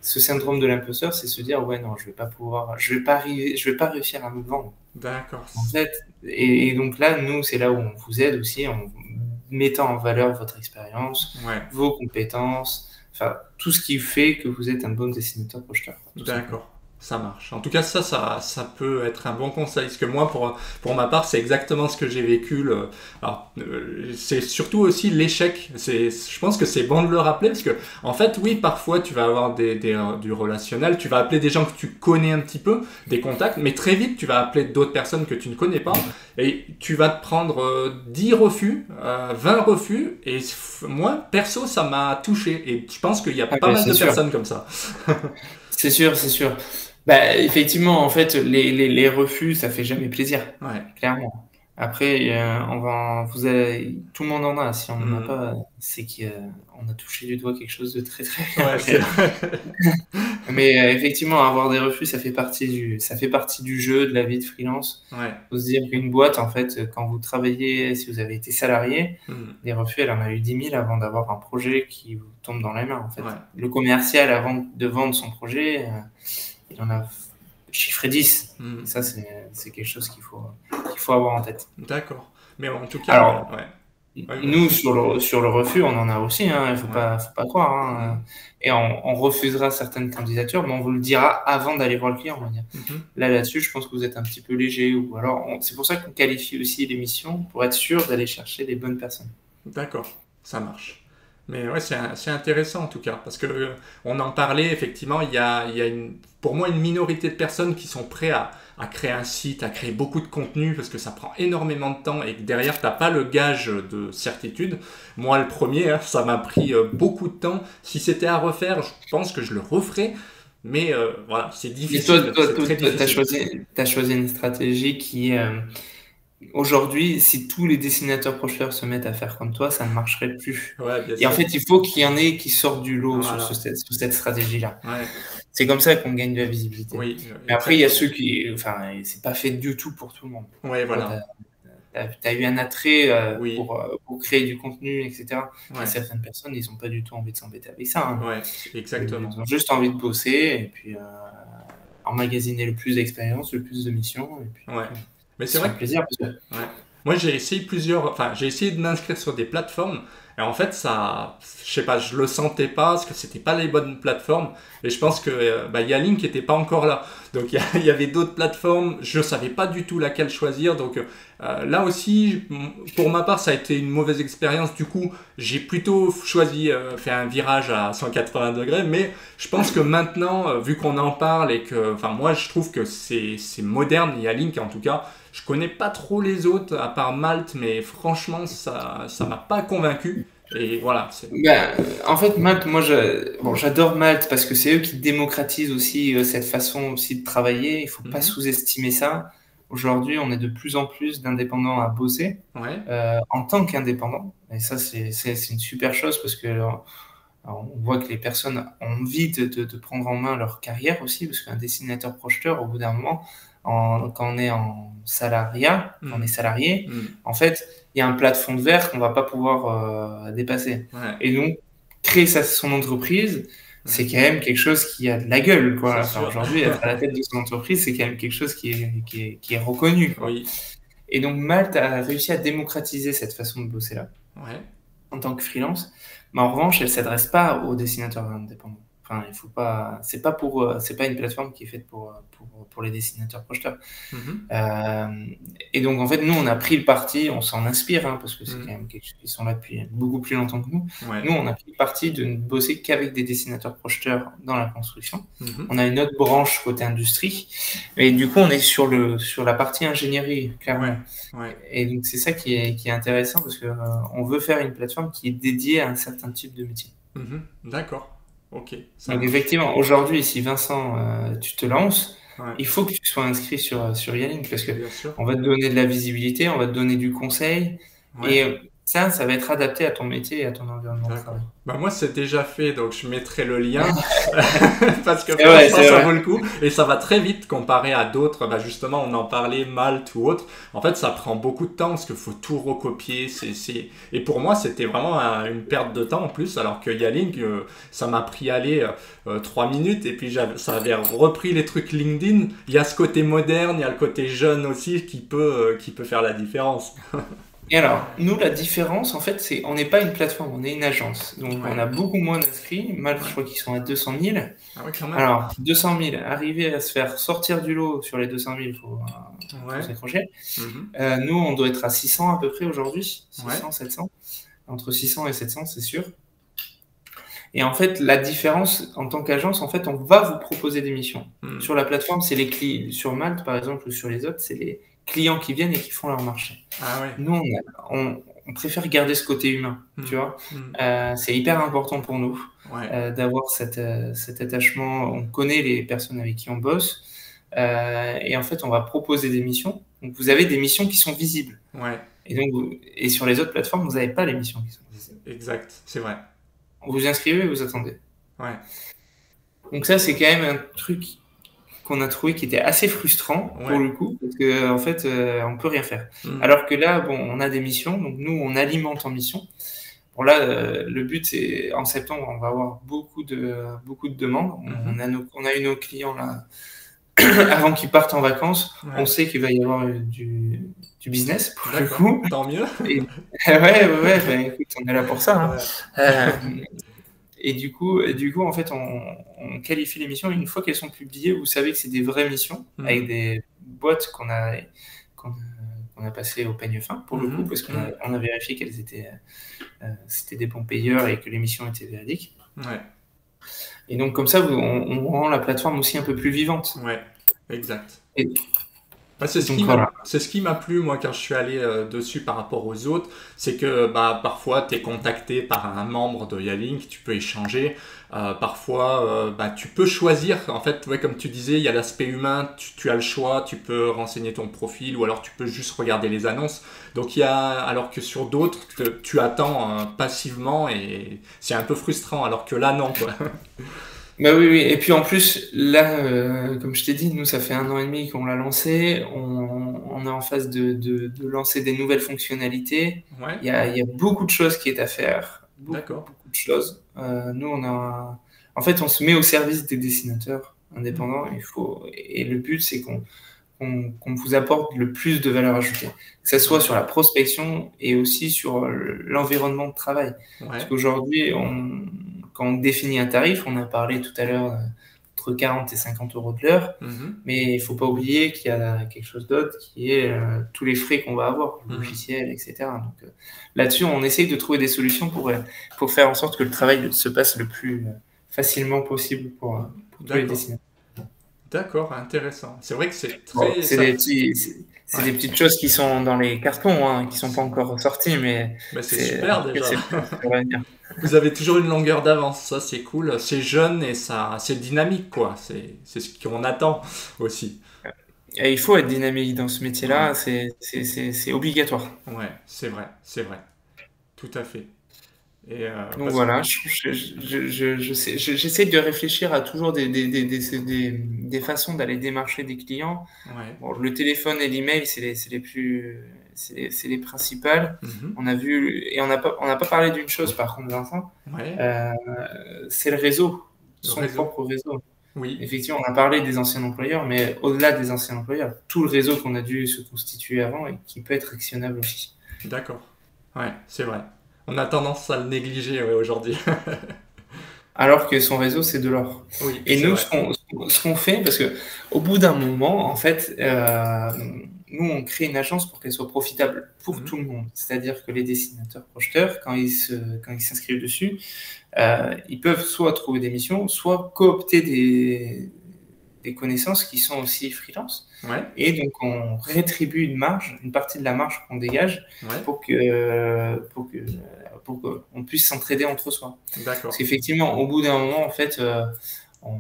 [SPEAKER 2] ce syndrome de l'imposteur, c'est se dire ouais non, je vais pas pouvoir, je vais pas arriver, je vais pas réussir à me vendre.
[SPEAKER 1] D'accord.
[SPEAKER 2] En fait, et donc là, nous, c'est là où on vous aide aussi en mettant en valeur votre expérience,
[SPEAKER 1] Ouais.
[SPEAKER 2] vos compétences, enfin, tout ce qui fait que vous êtes un bon dessinateur projeteur, tout simplement.
[SPEAKER 1] D'accord, ça marche. En tout cas, ça peut être un bon conseil. Parce que moi, pour ma part, c'est exactement ce que j'ai vécu. Alors, c'est surtout aussi l'échec. Je pense que c'est bon de le rappeler parce que, en fait, oui, parfois, tu vas avoir du relationnel. Tu vas appeler des gens que tu connais un petit peu, des contacts, mais très vite, tu vas appeler d'autres personnes que tu ne connais pas et tu vas te prendre 10 refus, 20 refus. Et moi, perso, ça m'a touché. Et je pense qu'il y a
[SPEAKER 2] Ah
[SPEAKER 1] pas
[SPEAKER 2] ben,
[SPEAKER 1] mal
[SPEAKER 2] c'est
[SPEAKER 1] de
[SPEAKER 2] sûr,
[SPEAKER 1] personnes comme ça.
[SPEAKER 2] c'est sûr, c'est sûr. Bah, effectivement, en fait, les refus, ça fait jamais plaisir,
[SPEAKER 1] Ouais.
[SPEAKER 2] clairement. Après, tout le monde en a. Si on n'en a
[SPEAKER 1] Mhm.
[SPEAKER 2] pas, c'est qu'on a touché du doigt quelque chose de très très bien.
[SPEAKER 1] Ouais, c'est vrai.
[SPEAKER 2] Mais effectivement, avoir des refus, ça fait partie du jeu, de la vie de freelance.
[SPEAKER 1] Ouais.
[SPEAKER 2] Faut se dire qu'une boîte, en fait, quand vous travaillez, si vous avez été salarié,
[SPEAKER 1] Mhm.
[SPEAKER 2] des refus, elle en a eu 10 000 avant d'avoir un projet qui vous tombe dans les mains, en fait.
[SPEAKER 1] Ouais.
[SPEAKER 2] Le commercial, avant de vendre son projet, il en a chiffré 10. Et
[SPEAKER 1] Mhm.
[SPEAKER 2] ça, c'est quelque chose qu'il faut avoir en tête.
[SPEAKER 1] D'accord. Mais en tout cas,
[SPEAKER 2] Alors,
[SPEAKER 1] ouais. Ouais,
[SPEAKER 2] nous,
[SPEAKER 1] vas-y.
[SPEAKER 2] sur le refus, on en a aussi, hein, il
[SPEAKER 1] Ouais.
[SPEAKER 2] faut pas croire, hein.
[SPEAKER 1] Mhm.
[SPEAKER 2] Et on refusera certaines candidatures, mais on vous le dira avant d'aller voir le client, on va dire.
[SPEAKER 1] Mhm.
[SPEAKER 2] Là-dessus, je pense que vous êtes un petit peu léger, ou alors, c'est pour ça qu'on qualifie aussi l'émission, pour être sûr d'aller chercher les bonnes personnes.
[SPEAKER 1] D'accord, ça marche. Mais ouais, c'est intéressant en tout cas, parce que on en parlait effectivement, il y a pour moi une minorité de personnes qui sont prêtes à créer un site, à créer beaucoup de contenu, parce que ça prend énormément de temps et que derrière, t'as pas le gage de certitude. Moi, le premier, hein, ça m'a pris beaucoup de temps. Si c'était à refaire, je pense que je le referais, mais voilà, c'est
[SPEAKER 2] Mais toi,
[SPEAKER 1] difficile, c'est très difficile.
[SPEAKER 2] t'as choisi une stratégie qui, aujourd'hui, si tous les dessinateurs projeteurs se mettent à faire comme toi, ça ne marcherait plus.
[SPEAKER 1] Ouais, bien
[SPEAKER 2] Et en
[SPEAKER 1] sûr.
[SPEAKER 2] fait, il faut qu'il y en ait qui sortent du lot
[SPEAKER 1] Voilà.
[SPEAKER 2] sur cette stratégie-là.
[SPEAKER 1] Ouais,
[SPEAKER 2] C'est comme ça qu'on gagne de la visibilité.
[SPEAKER 1] oui,
[SPEAKER 2] Mais après, il y a
[SPEAKER 1] exactement.
[SPEAKER 2] ceux qui, enfin, c'est pas fait du tout pour tout le monde.
[SPEAKER 1] Ouais,
[SPEAKER 2] Toi,
[SPEAKER 1] voilà.
[SPEAKER 2] t'as eu un attrait
[SPEAKER 1] Oui,
[SPEAKER 2] pour créer du contenu, etc. Il y a
[SPEAKER 1] ouais,
[SPEAKER 2] certaines personnes, ils ont pas du tout envie de s'embêter avec ça, hein.
[SPEAKER 1] ouais,
[SPEAKER 2] Ils
[SPEAKER 1] exactement.
[SPEAKER 2] ont juste envie de bosser et puis emmagasiner le plus d'expérience, le plus de missions, et puis
[SPEAKER 1] Ouais.
[SPEAKER 2] après,
[SPEAKER 1] Mais
[SPEAKER 2] ils
[SPEAKER 1] c'est
[SPEAKER 2] se font
[SPEAKER 1] vrai
[SPEAKER 2] plaisir parce que
[SPEAKER 1] que ouais. Moi, j'ai essayé enfin, j'ai essayé de m'inscrire sur des plateformes. Et en fait, ça, je sais pas, je le sentais pas parce que c'était pas les bonnes plateformes. Et je pense que bah, Yalink était pas encore là. Donc il y avait d'autres plateformes. Je savais pas du tout laquelle choisir. Donc là aussi, pour ma part, ça a été une mauvaise expérience. Du coup, j'ai plutôt choisi faire un virage à 180 degrés. Mais je pense que maintenant, vu qu'on en parle et que, enfin, moi, je trouve que c'est moderne, Yalink en tout cas. Je connais pas trop les autres à part Malte, mais franchement, ça m'a pas convaincu. Et voilà, c'est.
[SPEAKER 2] ben, en fait, Malte, bon, j'adore Malte parce que c'est eux qui démocratisent aussi cette façon aussi de travailler. Il faut pas
[SPEAKER 1] Mhm.
[SPEAKER 2] sous-estimer ça. aujourd'hui, on est de plus en plus d'indépendants à bosser
[SPEAKER 1] Ouais.
[SPEAKER 2] en tant qu'indépendants. Et ça, c'est une super chose parce que on voit que les personnes ont envie de prendre en main leur carrière aussi, parce qu'un dessinateur-projeteur, au bout d'un moment, quand on est en salariat, quand on est
[SPEAKER 1] Mm.
[SPEAKER 2] salarié,
[SPEAKER 1] Mm.
[SPEAKER 2] en fait, il y a un plafond de verre qu'on va pas pouvoir dépasser.
[SPEAKER 1] Ouais.
[SPEAKER 2] Et donc, créer son entreprise,
[SPEAKER 1] Ouais.
[SPEAKER 2] c'est quand même quelque chose qui a de la gueule, quoi.
[SPEAKER 1] C'est
[SPEAKER 2] Enfin,
[SPEAKER 1] sûr.
[SPEAKER 2] aujourd'hui, être à la tête de son entreprise, c'est quand même quelque chose qui est reconnu, quoi.
[SPEAKER 1] Oui.
[SPEAKER 2] Et donc, Malte a réussi à démocratiser cette façon de bosser là
[SPEAKER 1] Ouais.
[SPEAKER 2] en tant que freelance. Mais en revanche, elle s'adresse pas aux dessinateurs indépendants. Enfin, il faut pas, c'est pas une plateforme qui est faite pour les dessinateurs projeteurs.
[SPEAKER 1] Mhm.
[SPEAKER 2] Et donc, en fait, nous, on a pris le parti, on s'en inspire, hein, parce que c'est
[SPEAKER 1] Mm.
[SPEAKER 2] quand même quelque chose qui sont là depuis beaucoup plus longtemps que nous.
[SPEAKER 1] Ouais.
[SPEAKER 2] Nous, on a pris le parti de ne bosser qu'avec des dessinateurs projeteurs dans la construction.
[SPEAKER 1] Mhm.
[SPEAKER 2] On a une autre branche côté industrie. Et du coup, on est sur la partie ingénierie, clairement.
[SPEAKER 1] Ouais. Ouais.
[SPEAKER 2] Et donc, c'est ça qui est intéressant parce que, on veut faire une plateforme qui est dédiée à un certain type de métier.
[SPEAKER 1] Mhm. D'accord. Ok, ça
[SPEAKER 2] Donc,
[SPEAKER 1] marche.
[SPEAKER 2] effectivement, aujourd'hui, si Vincent, tu te lances,
[SPEAKER 1] Ouais.
[SPEAKER 2] il faut que tu sois inscrit sur Yannick parce que
[SPEAKER 1] Bien sûr.
[SPEAKER 2] on va te donner de la visibilité, on va te donner du conseil
[SPEAKER 1] Ouais.
[SPEAKER 2] et ça va être adapté à ton métier et à ton environnement de
[SPEAKER 1] D'accord.
[SPEAKER 2] travail.
[SPEAKER 1] Bah moi c'est déjà fait donc je mettrai le lien parce que
[SPEAKER 2] C'est vrai,
[SPEAKER 1] franchement
[SPEAKER 2] c'est
[SPEAKER 1] ça
[SPEAKER 2] vrai.
[SPEAKER 1] vaut le coup et ça va très vite comparé à d'autres. Bah justement on en parlait Malte ou autre. En fait ça prend beaucoup de temps parce qu'il faut tout recopier. Et pour moi c'était vraiment une perte de temps en plus alors que Yalink ça m'a pris aller 3 minutes et puis ça avait repris les trucs LinkedIn. Il y a ce côté moderne, il y a le côté jeune aussi qui peut faire la différence.
[SPEAKER 2] Et alors, nous, la différence, en fait, c'est on n'est pas une plateforme, on est une agence. Donc,
[SPEAKER 1] Ouais.
[SPEAKER 2] on a beaucoup moins d'inscrits. Mal,
[SPEAKER 1] Ouais.
[SPEAKER 2] je crois qu'ils sont à 200 000.
[SPEAKER 1] Ah ouais quand même.
[SPEAKER 2] Alors, 200 000, arriver à se faire sortir du lot sur les 200 000, il faut
[SPEAKER 1] Ouais.
[SPEAKER 2] s'accrocher.
[SPEAKER 1] Mhm.
[SPEAKER 2] Nous, on doit être à 600 à peu près aujourd'hui.
[SPEAKER 1] Ouais.
[SPEAKER 2] 600, 700. Entre 600 et 700, c'est sûr. Et en fait, la différence, en tant qu'agence, en fait, on va vous proposer des missions.
[SPEAKER 1] Mm.
[SPEAKER 2] Sur la plateforme, c'est les clients. Sur Malte, par exemple, ou sur les autres, c'est les clients qui viennent et qui font leur marché.
[SPEAKER 1] Ah ouais.
[SPEAKER 2] Nous, on préfère garder ce côté humain, tu vois. C'est hyper important pour nous
[SPEAKER 1] Ouais.
[SPEAKER 2] d'avoir cet attachement. On connaît les personnes avec qui on bosse. Et en fait, on va proposer des missions. Donc, vous avez des missions qui sont visibles.
[SPEAKER 1] Ouais.
[SPEAKER 2] Et donc, et sur les autres plateformes, vous n'avez pas les missions qui sont visibles.
[SPEAKER 1] Exact, c'est vrai.
[SPEAKER 2] Vous vous inscrivez et vous attendez.
[SPEAKER 1] Ouais.
[SPEAKER 2] Donc ça, c'est quand même un truc qu'on a trouvé qui était assez frustrant pour
[SPEAKER 1] Ouais.
[SPEAKER 2] le coup, parce que en fait, on peut rien faire.
[SPEAKER 1] Mm.
[SPEAKER 2] Alors que là, bon, on a des missions, donc nous, on alimente en mission. Bon là, le but, c'est en septembre, on va avoir beaucoup de demandes. On a eu nos clients là avant qu'ils partent en vacances.
[SPEAKER 1] Ouais.
[SPEAKER 2] On sait qu'il va y avoir du business pour le
[SPEAKER 1] D'accord,
[SPEAKER 2] coup.
[SPEAKER 1] tant mieux.
[SPEAKER 2] Et, ouais, ben, écoute, on est là pour ça. Hein.
[SPEAKER 1] Ouais.
[SPEAKER 2] Et du coup, en fait, on qualifie les missions. Une fois qu'elles sont publiées, vous savez que c'est des vraies missions avec des boîtes qu'on a passées au peigne fin pour le coup, parce qu'on a vérifié qu'elles étaient, c'était des bons payeurs et que les missions étaient véridiques.
[SPEAKER 1] Ouais.
[SPEAKER 2] Et donc comme ça, on rend la plateforme aussi un peu plus vivante.
[SPEAKER 1] Ouais, exact.
[SPEAKER 2] Et,
[SPEAKER 1] bah, c'est ce qui m'a plu, moi, quand je suis allé dessus par rapport aux autres, c'est que bah, parfois, tu es contacté par un membre de Yalink, tu peux échanger. Parfois, bah, tu peux choisir. En fait, ouais, comme tu disais, il y a l'aspect humain, tu as le choix, tu peux renseigner ton profil ou alors tu peux juste regarder les annonces. Donc, alors que sur d'autres, tu attends passivement et c'est un peu frustrant, alors que là, non, quoi.
[SPEAKER 2] Bah oui. Et puis en plus, là, comme je t'ai dit, nous, ça fait 1 an et demi qu'on l'a lancé. On est en phase de lancer des nouvelles fonctionnalités.
[SPEAKER 1] Ouais.
[SPEAKER 2] Il y a beaucoup de choses qui est à faire.
[SPEAKER 1] D'accord.
[SPEAKER 2] Beaucoup de choses. Nous, en fait, on se met au service des dessinateurs indépendants. Et le but, c'est qu'on vous apporte le plus de valeur ajoutée. Que ce soit sur la prospection et aussi sur l'environnement de travail.
[SPEAKER 1] Ouais.
[SPEAKER 2] Parce qu'aujourd'hui, quand on définit un tarif, on a parlé tout à l'heure entre 40 et 50 euros de l'heure, mais il ne faut pas oublier qu'il y a quelque chose d'autre qui est tous les frais qu'on va avoir, le logiciel, etc. Donc là-dessus, on essaye de trouver des solutions pour faire en sorte que le travail se passe le plus facilement possible pour tous les dessinateurs.
[SPEAKER 1] D'accord, intéressant. C'est vrai que c'est très...
[SPEAKER 2] Bon, c'est des petites choses qui sont dans les cartons, hein, qui ne sont pas encore sorties, mais
[SPEAKER 1] c'est super déjà.
[SPEAKER 2] Vous
[SPEAKER 1] avez toujours une longueur d'avance, ça c'est cool. C'est jeune et ça, c'est dynamique, quoi. C'est ce qu'on attend aussi.
[SPEAKER 2] Et il faut être dynamique dans ce
[SPEAKER 1] Ouais,
[SPEAKER 2] métier-là, c'est obligatoire.
[SPEAKER 1] ouais, c'est vrai, tout à fait. Et
[SPEAKER 2] Donc
[SPEAKER 1] parce que,
[SPEAKER 2] voilà, j'essaie de réfléchir à toujours des façons d'aller démarcher des clients.
[SPEAKER 1] ouais,
[SPEAKER 2] Bon, le téléphone et l'email, c'est les principales.
[SPEAKER 1] mhm,
[SPEAKER 2] On a vu, et on n'a pas parlé d'une chose par contre, Vincent,
[SPEAKER 1] ouais,
[SPEAKER 2] euh, c'est le réseau,
[SPEAKER 1] le
[SPEAKER 2] son
[SPEAKER 1] réseau,
[SPEAKER 2] propre réseau.
[SPEAKER 1] oui,
[SPEAKER 2] Effectivement, on a parlé des anciens employeurs, mais au-delà des anciens employeurs, tout le réseau qu'on a dû se constituer avant et qui peut être actionnable aussi.
[SPEAKER 1] d'accord, ouais, c'est vrai. On a tendance à le négliger ouais, aujourd'hui.
[SPEAKER 2] Alors que son réseau, c'est de l'or.
[SPEAKER 1] Oui,
[SPEAKER 2] Et
[SPEAKER 1] c'est
[SPEAKER 2] nous,
[SPEAKER 1] vrai.
[SPEAKER 2] ce qu'on fait, parce que au bout d'un moment, en fait, nous, on crée une agence pour qu'elle soit profitable pour
[SPEAKER 1] Mhm,
[SPEAKER 2] tout le monde. C'est-à-dire que les dessinateurs projeteurs, quand ils s'inscrivent dessus, ils peuvent soit trouver des missions, soit coopter des connaissances qui sont aussi freelance.
[SPEAKER 1] ouais,
[SPEAKER 2] Et donc, on rétribue une marge, une partie de la marge qu'on dégage
[SPEAKER 1] ouais,
[SPEAKER 2] pour que, pour qu'on puisse s'entraider entre soi. Parce
[SPEAKER 1] d'accord.
[SPEAKER 2] qu'effectivement, au bout d'un moment, en fait, on,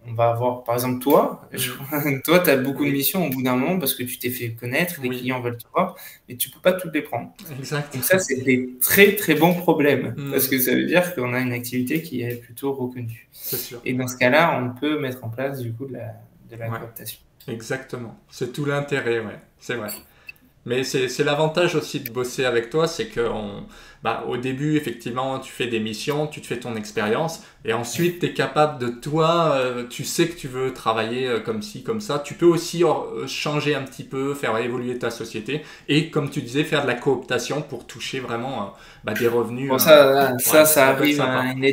[SPEAKER 2] on va avoir, par exemple, toi,
[SPEAKER 1] Mhm,
[SPEAKER 2] toi, tu as beaucoup de
[SPEAKER 1] oui,
[SPEAKER 2] missions au bout d'un moment parce que tu t'es fait connaître, les
[SPEAKER 1] oui,
[SPEAKER 2] clients veulent te voir, mais tu peux pas toutes les prendre.
[SPEAKER 1] exact.
[SPEAKER 2] Donc ça, c'est des très, très bons problèmes parce
[SPEAKER 1] Mhm,
[SPEAKER 2] que ça veut dire qu'on a une activité qui est plutôt reconnue.
[SPEAKER 1] c'est sûr.
[SPEAKER 2] Et dans ce cas-là, on peut mettre en place, du coup, de la
[SPEAKER 1] Ouais,
[SPEAKER 2] cooptation.
[SPEAKER 1] exactement. C'est tout l'intérêt, ouais, c'est vrai. Mais c'est l'avantage aussi de bosser avec toi, c'est que bah, au début, effectivement, tu fais des missions, tu te fais ton expérience, et ensuite, tu es capable de toi, tu sais que tu veux travailler comme ci, comme ça. Tu peux aussi changer un petit peu, faire évoluer ta société, et comme tu disais, faire de la cooptation pour toucher vraiment bah, des revenus.
[SPEAKER 2] Bon,
[SPEAKER 1] Ouais,
[SPEAKER 2] ça
[SPEAKER 1] ça peut être
[SPEAKER 2] arrive
[SPEAKER 1] sympa.
[SPEAKER 2] à
[SPEAKER 1] Voilà,
[SPEAKER 2] une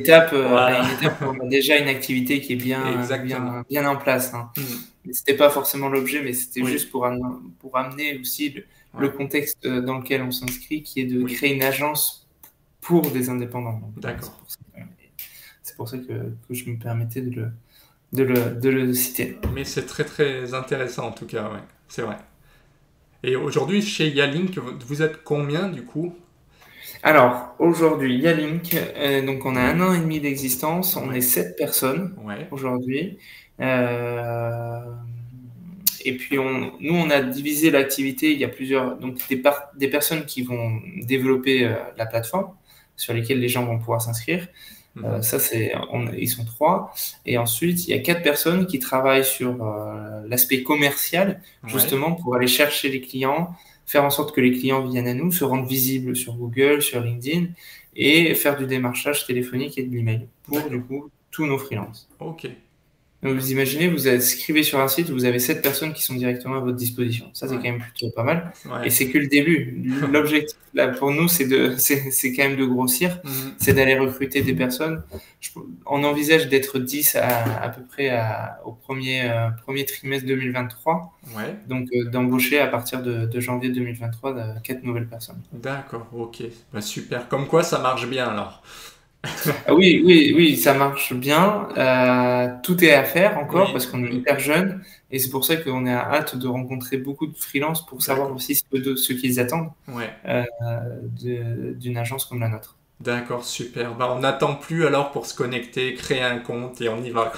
[SPEAKER 2] étape où on a déjà une activité qui est
[SPEAKER 1] exactement.
[SPEAKER 2] bien en place, hein.
[SPEAKER 1] Hmm.
[SPEAKER 2] Mais c'était pas forcément l'objet, mais c'était
[SPEAKER 1] Oui,
[SPEAKER 2] juste pour amener aussi le
[SPEAKER 1] ouais,
[SPEAKER 2] contexte dans lequel on s'inscrit, qui est de
[SPEAKER 1] oui,
[SPEAKER 2] créer une agence pour des indépendants. Donc,
[SPEAKER 1] d'accord.
[SPEAKER 2] c'est pour ça que je me permettais de le citer.
[SPEAKER 1] Mais c'est très très intéressant en tout cas, ouais, c'est vrai. Et aujourd'hui, chez Yalink, vous êtes combien du coup?
[SPEAKER 2] Alors, aujourd'hui, Yalink, donc on a un an et demi d'existence, on est
[SPEAKER 1] Ouais,
[SPEAKER 2] 7 personnes
[SPEAKER 1] ouais,
[SPEAKER 2] aujourd'hui. Euh, et puis, nous, on a divisé l'activité, il y a plusieurs, donc des personnes qui vont développer la plateforme sur lesquelles les gens vont pouvoir s'inscrire.
[SPEAKER 1] mhm,
[SPEAKER 2] Ça, ils sont 3. Et ensuite, il y a 4 personnes qui travaillent sur l'aspect commercial,
[SPEAKER 1] ouais,
[SPEAKER 2] justement pour aller chercher les clients, faire en sorte que les clients viennent à nous, se rendent visibles sur Google, sur LinkedIn, et faire du démarchage téléphonique et de l'email pour, du
[SPEAKER 1] d'accord,
[SPEAKER 2] coup, tous nos freelances.
[SPEAKER 1] ok,
[SPEAKER 2] Donc, vous imaginez, vous inscrivez sur un site où vous avez 7 personnes qui sont directement à votre disposition. Ça, c'est quand
[SPEAKER 1] ouais,
[SPEAKER 2] même plutôt pas mal. Et
[SPEAKER 1] ouais,
[SPEAKER 2] c'est que le début. L'objectif, là, pour nous, c'est quand même de grossir.
[SPEAKER 1] mhm,
[SPEAKER 2] C'est d'aller recruter des personnes. On envisage d'être 10 à peu près au premier trimestre 2023.
[SPEAKER 1] ouais,
[SPEAKER 2] Donc, d'embaucher à partir de janvier 2023 4 nouvelles personnes.
[SPEAKER 1] d'accord, ok, bah, super. Comme quoi, ça marche bien alors.
[SPEAKER 2] Ah oui, oui, oui, ça marche bien. Tout est à faire encore
[SPEAKER 1] Oui,
[SPEAKER 2] parce qu'on est
[SPEAKER 1] oui,
[SPEAKER 2] hyper jeune et c'est pour ça qu'on est à hâte de rencontrer beaucoup de freelances pour savoir
[SPEAKER 1] d'accord,
[SPEAKER 2] aussi ce qu'ils attendent
[SPEAKER 1] ouais.
[SPEAKER 2] euh, d'une agence comme la nôtre.
[SPEAKER 1] D'accord, super. Bah, on n'attend plus alors pour se connecter, créer un compte et on y va.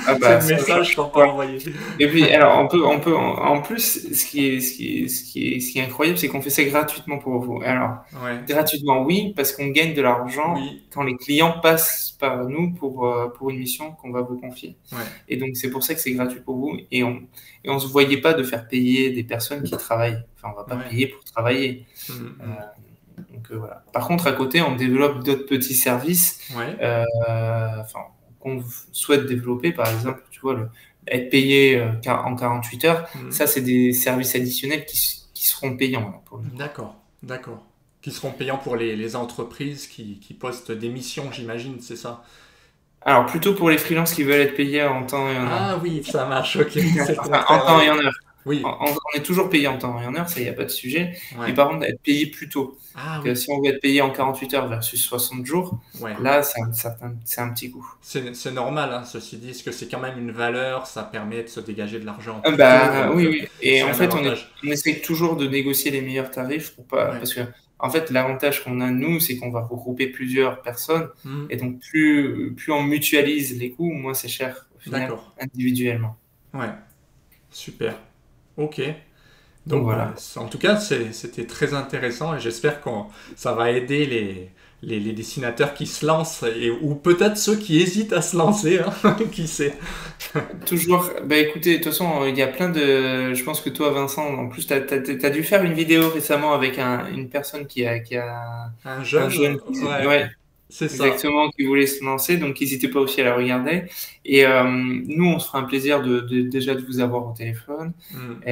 [SPEAKER 2] Ah
[SPEAKER 1] C'est
[SPEAKER 2] bah
[SPEAKER 1] le
[SPEAKER 2] ça,
[SPEAKER 1] message qu'on peut envoyer.
[SPEAKER 2] et puis alors en plus ce qui est incroyable c'est qu'on fait ça gratuitement pour vous. Alors
[SPEAKER 1] Ouais,
[SPEAKER 2] gratuitement oui parce qu'on gagne de l'argent
[SPEAKER 1] oui,
[SPEAKER 2] quand les clients passent par nous pour une mission qu'on va vous confier.
[SPEAKER 1] ouais,
[SPEAKER 2] Et donc, c'est pour ça que c'est gratuit pour vous. Et on se voyait pas de faire payer des personnes qui travaillent. Enfin, on va pas
[SPEAKER 1] ouais,
[SPEAKER 2] payer pour travailler.
[SPEAKER 1] mhm,
[SPEAKER 2] Euh,
[SPEAKER 1] mhm.
[SPEAKER 2] donc, voilà. Par contre, à côté, on développe d'autres petits services
[SPEAKER 1] Ouais,
[SPEAKER 2] enfin, qu'on souhaite développer. Par exemple, tu vois, être payé en 48 heures,
[SPEAKER 1] mhm.
[SPEAKER 2] ça, c'est des services additionnels qui seront payants là, pour le coup.
[SPEAKER 1] D'accord, d'accord. Qui seront payants pour les entreprises qui postent des missions, j'imagine, c'est ça?
[SPEAKER 2] Alors, plutôt pour les freelances qui veulent être payés en temps et en heure.
[SPEAKER 1] Ah oui, ça marche, ok, c'est le
[SPEAKER 2] Enfin, en
[SPEAKER 1] contraire
[SPEAKER 2] temps et
[SPEAKER 1] alors.
[SPEAKER 2] en heure.
[SPEAKER 1] Oui,
[SPEAKER 2] On est toujours payé en temps et en heure, ça, il n'y a pas de sujet. Mais
[SPEAKER 1] ouais.
[SPEAKER 2] par contre, être payé plus tôt.
[SPEAKER 1] Ah
[SPEAKER 2] Donc,
[SPEAKER 1] oui,
[SPEAKER 2] si on veut être payé en 48 heures versus 60 jours,
[SPEAKER 1] ouais.
[SPEAKER 2] là, c'est un petit coup.
[SPEAKER 1] C'est normal, hein, ceci dit, parce que c'est quand même une valeur, ça permet de se dégager de l'argent
[SPEAKER 2] Ah
[SPEAKER 1] plus tôt,
[SPEAKER 2] bah,
[SPEAKER 1] donc
[SPEAKER 2] oui, oui. Et
[SPEAKER 1] c'est
[SPEAKER 2] en
[SPEAKER 1] un
[SPEAKER 2] fait,
[SPEAKER 1] avantage.
[SPEAKER 2] on essaie toujours de négocier les meilleurs tarifs pour pas,
[SPEAKER 1] Ouais.
[SPEAKER 2] parce que, en fait, l'avantage qu'on a, nous, c'est qu'on va regrouper plusieurs personnes.
[SPEAKER 1] Hmm,
[SPEAKER 2] Et donc, plus on mutualise les coûts, moins c'est cher, au final,
[SPEAKER 1] d'accord.
[SPEAKER 2] individuellement.
[SPEAKER 1] Ouais. Super. Ok.
[SPEAKER 2] Donc voilà.
[SPEAKER 1] En tout cas, c'était très intéressant et j'espère que ça va aider les dessinateurs qui se lancent ou peut-être ceux qui hésitent à se lancer, hein, qui sait.
[SPEAKER 2] Toujours, bah écoutez, de toute façon, il y a plein de. Je pense que toi, Vincent, en plus, t'as dû faire une vidéo récemment avec une personne qui a
[SPEAKER 1] Un
[SPEAKER 2] un
[SPEAKER 1] jeune,
[SPEAKER 2] jeune
[SPEAKER 1] ouais,
[SPEAKER 2] ouais,
[SPEAKER 1] c'est ça.
[SPEAKER 2] exactement, qui voulait se lancer, donc n'hésitez pas aussi à la regarder. Et nous, on se fera un plaisir déjà de vous avoir au téléphone,
[SPEAKER 1] Mm,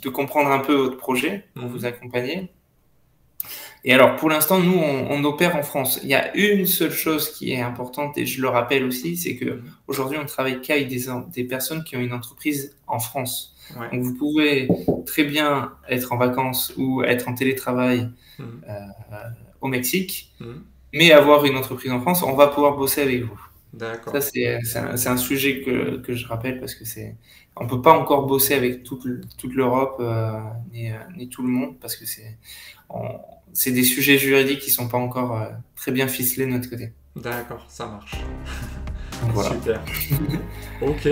[SPEAKER 2] de comprendre un peu votre projet pour vous
[SPEAKER 1] mm,
[SPEAKER 2] accompagner. Et alors, pour l'instant, nous, on opère en France. Il y a une seule chose qui est importante, et je le rappelle aussi, c'est que
[SPEAKER 1] mm.
[SPEAKER 2] aujourd'hui, on travaille qu'avec des personnes qui ont une entreprise en France.
[SPEAKER 1] Ouais.
[SPEAKER 2] Donc, vous pouvez très bien être en vacances ou être en télétravail
[SPEAKER 1] Mm,
[SPEAKER 2] euh, au Mexique,
[SPEAKER 1] mm.
[SPEAKER 2] mais avoir une entreprise en France, on va pouvoir bosser avec vous. Ça,
[SPEAKER 1] D'accord.
[SPEAKER 2] c'est un sujet que je rappelle parce que on peut pas encore bosser avec toute l'Europe ni tout le monde parce que on- c'est des sujets juridiques qui sont pas encore très bien ficelés de notre côté.
[SPEAKER 1] D'accord, ça marche.
[SPEAKER 2] Donc voilà.
[SPEAKER 1] Super. Ok.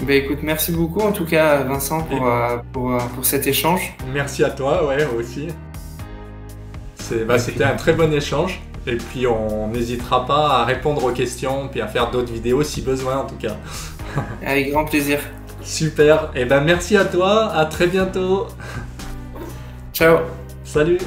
[SPEAKER 2] Ben, écoute, merci beaucoup en tout cas Vincent
[SPEAKER 1] Et
[SPEAKER 2] pour cet échange.
[SPEAKER 1] merci à toi, ouais, aussi.
[SPEAKER 2] Et
[SPEAKER 1] C'était
[SPEAKER 2] puis,
[SPEAKER 1] un très bon échange. Et puis on n'hésitera pas à répondre aux questions, puis à faire d'autres vidéos si besoin en tout cas.
[SPEAKER 2] avec grand plaisir.
[SPEAKER 1] Super. Et ben merci à toi. À très bientôt.
[SPEAKER 2] Ciao.
[SPEAKER 1] Salut.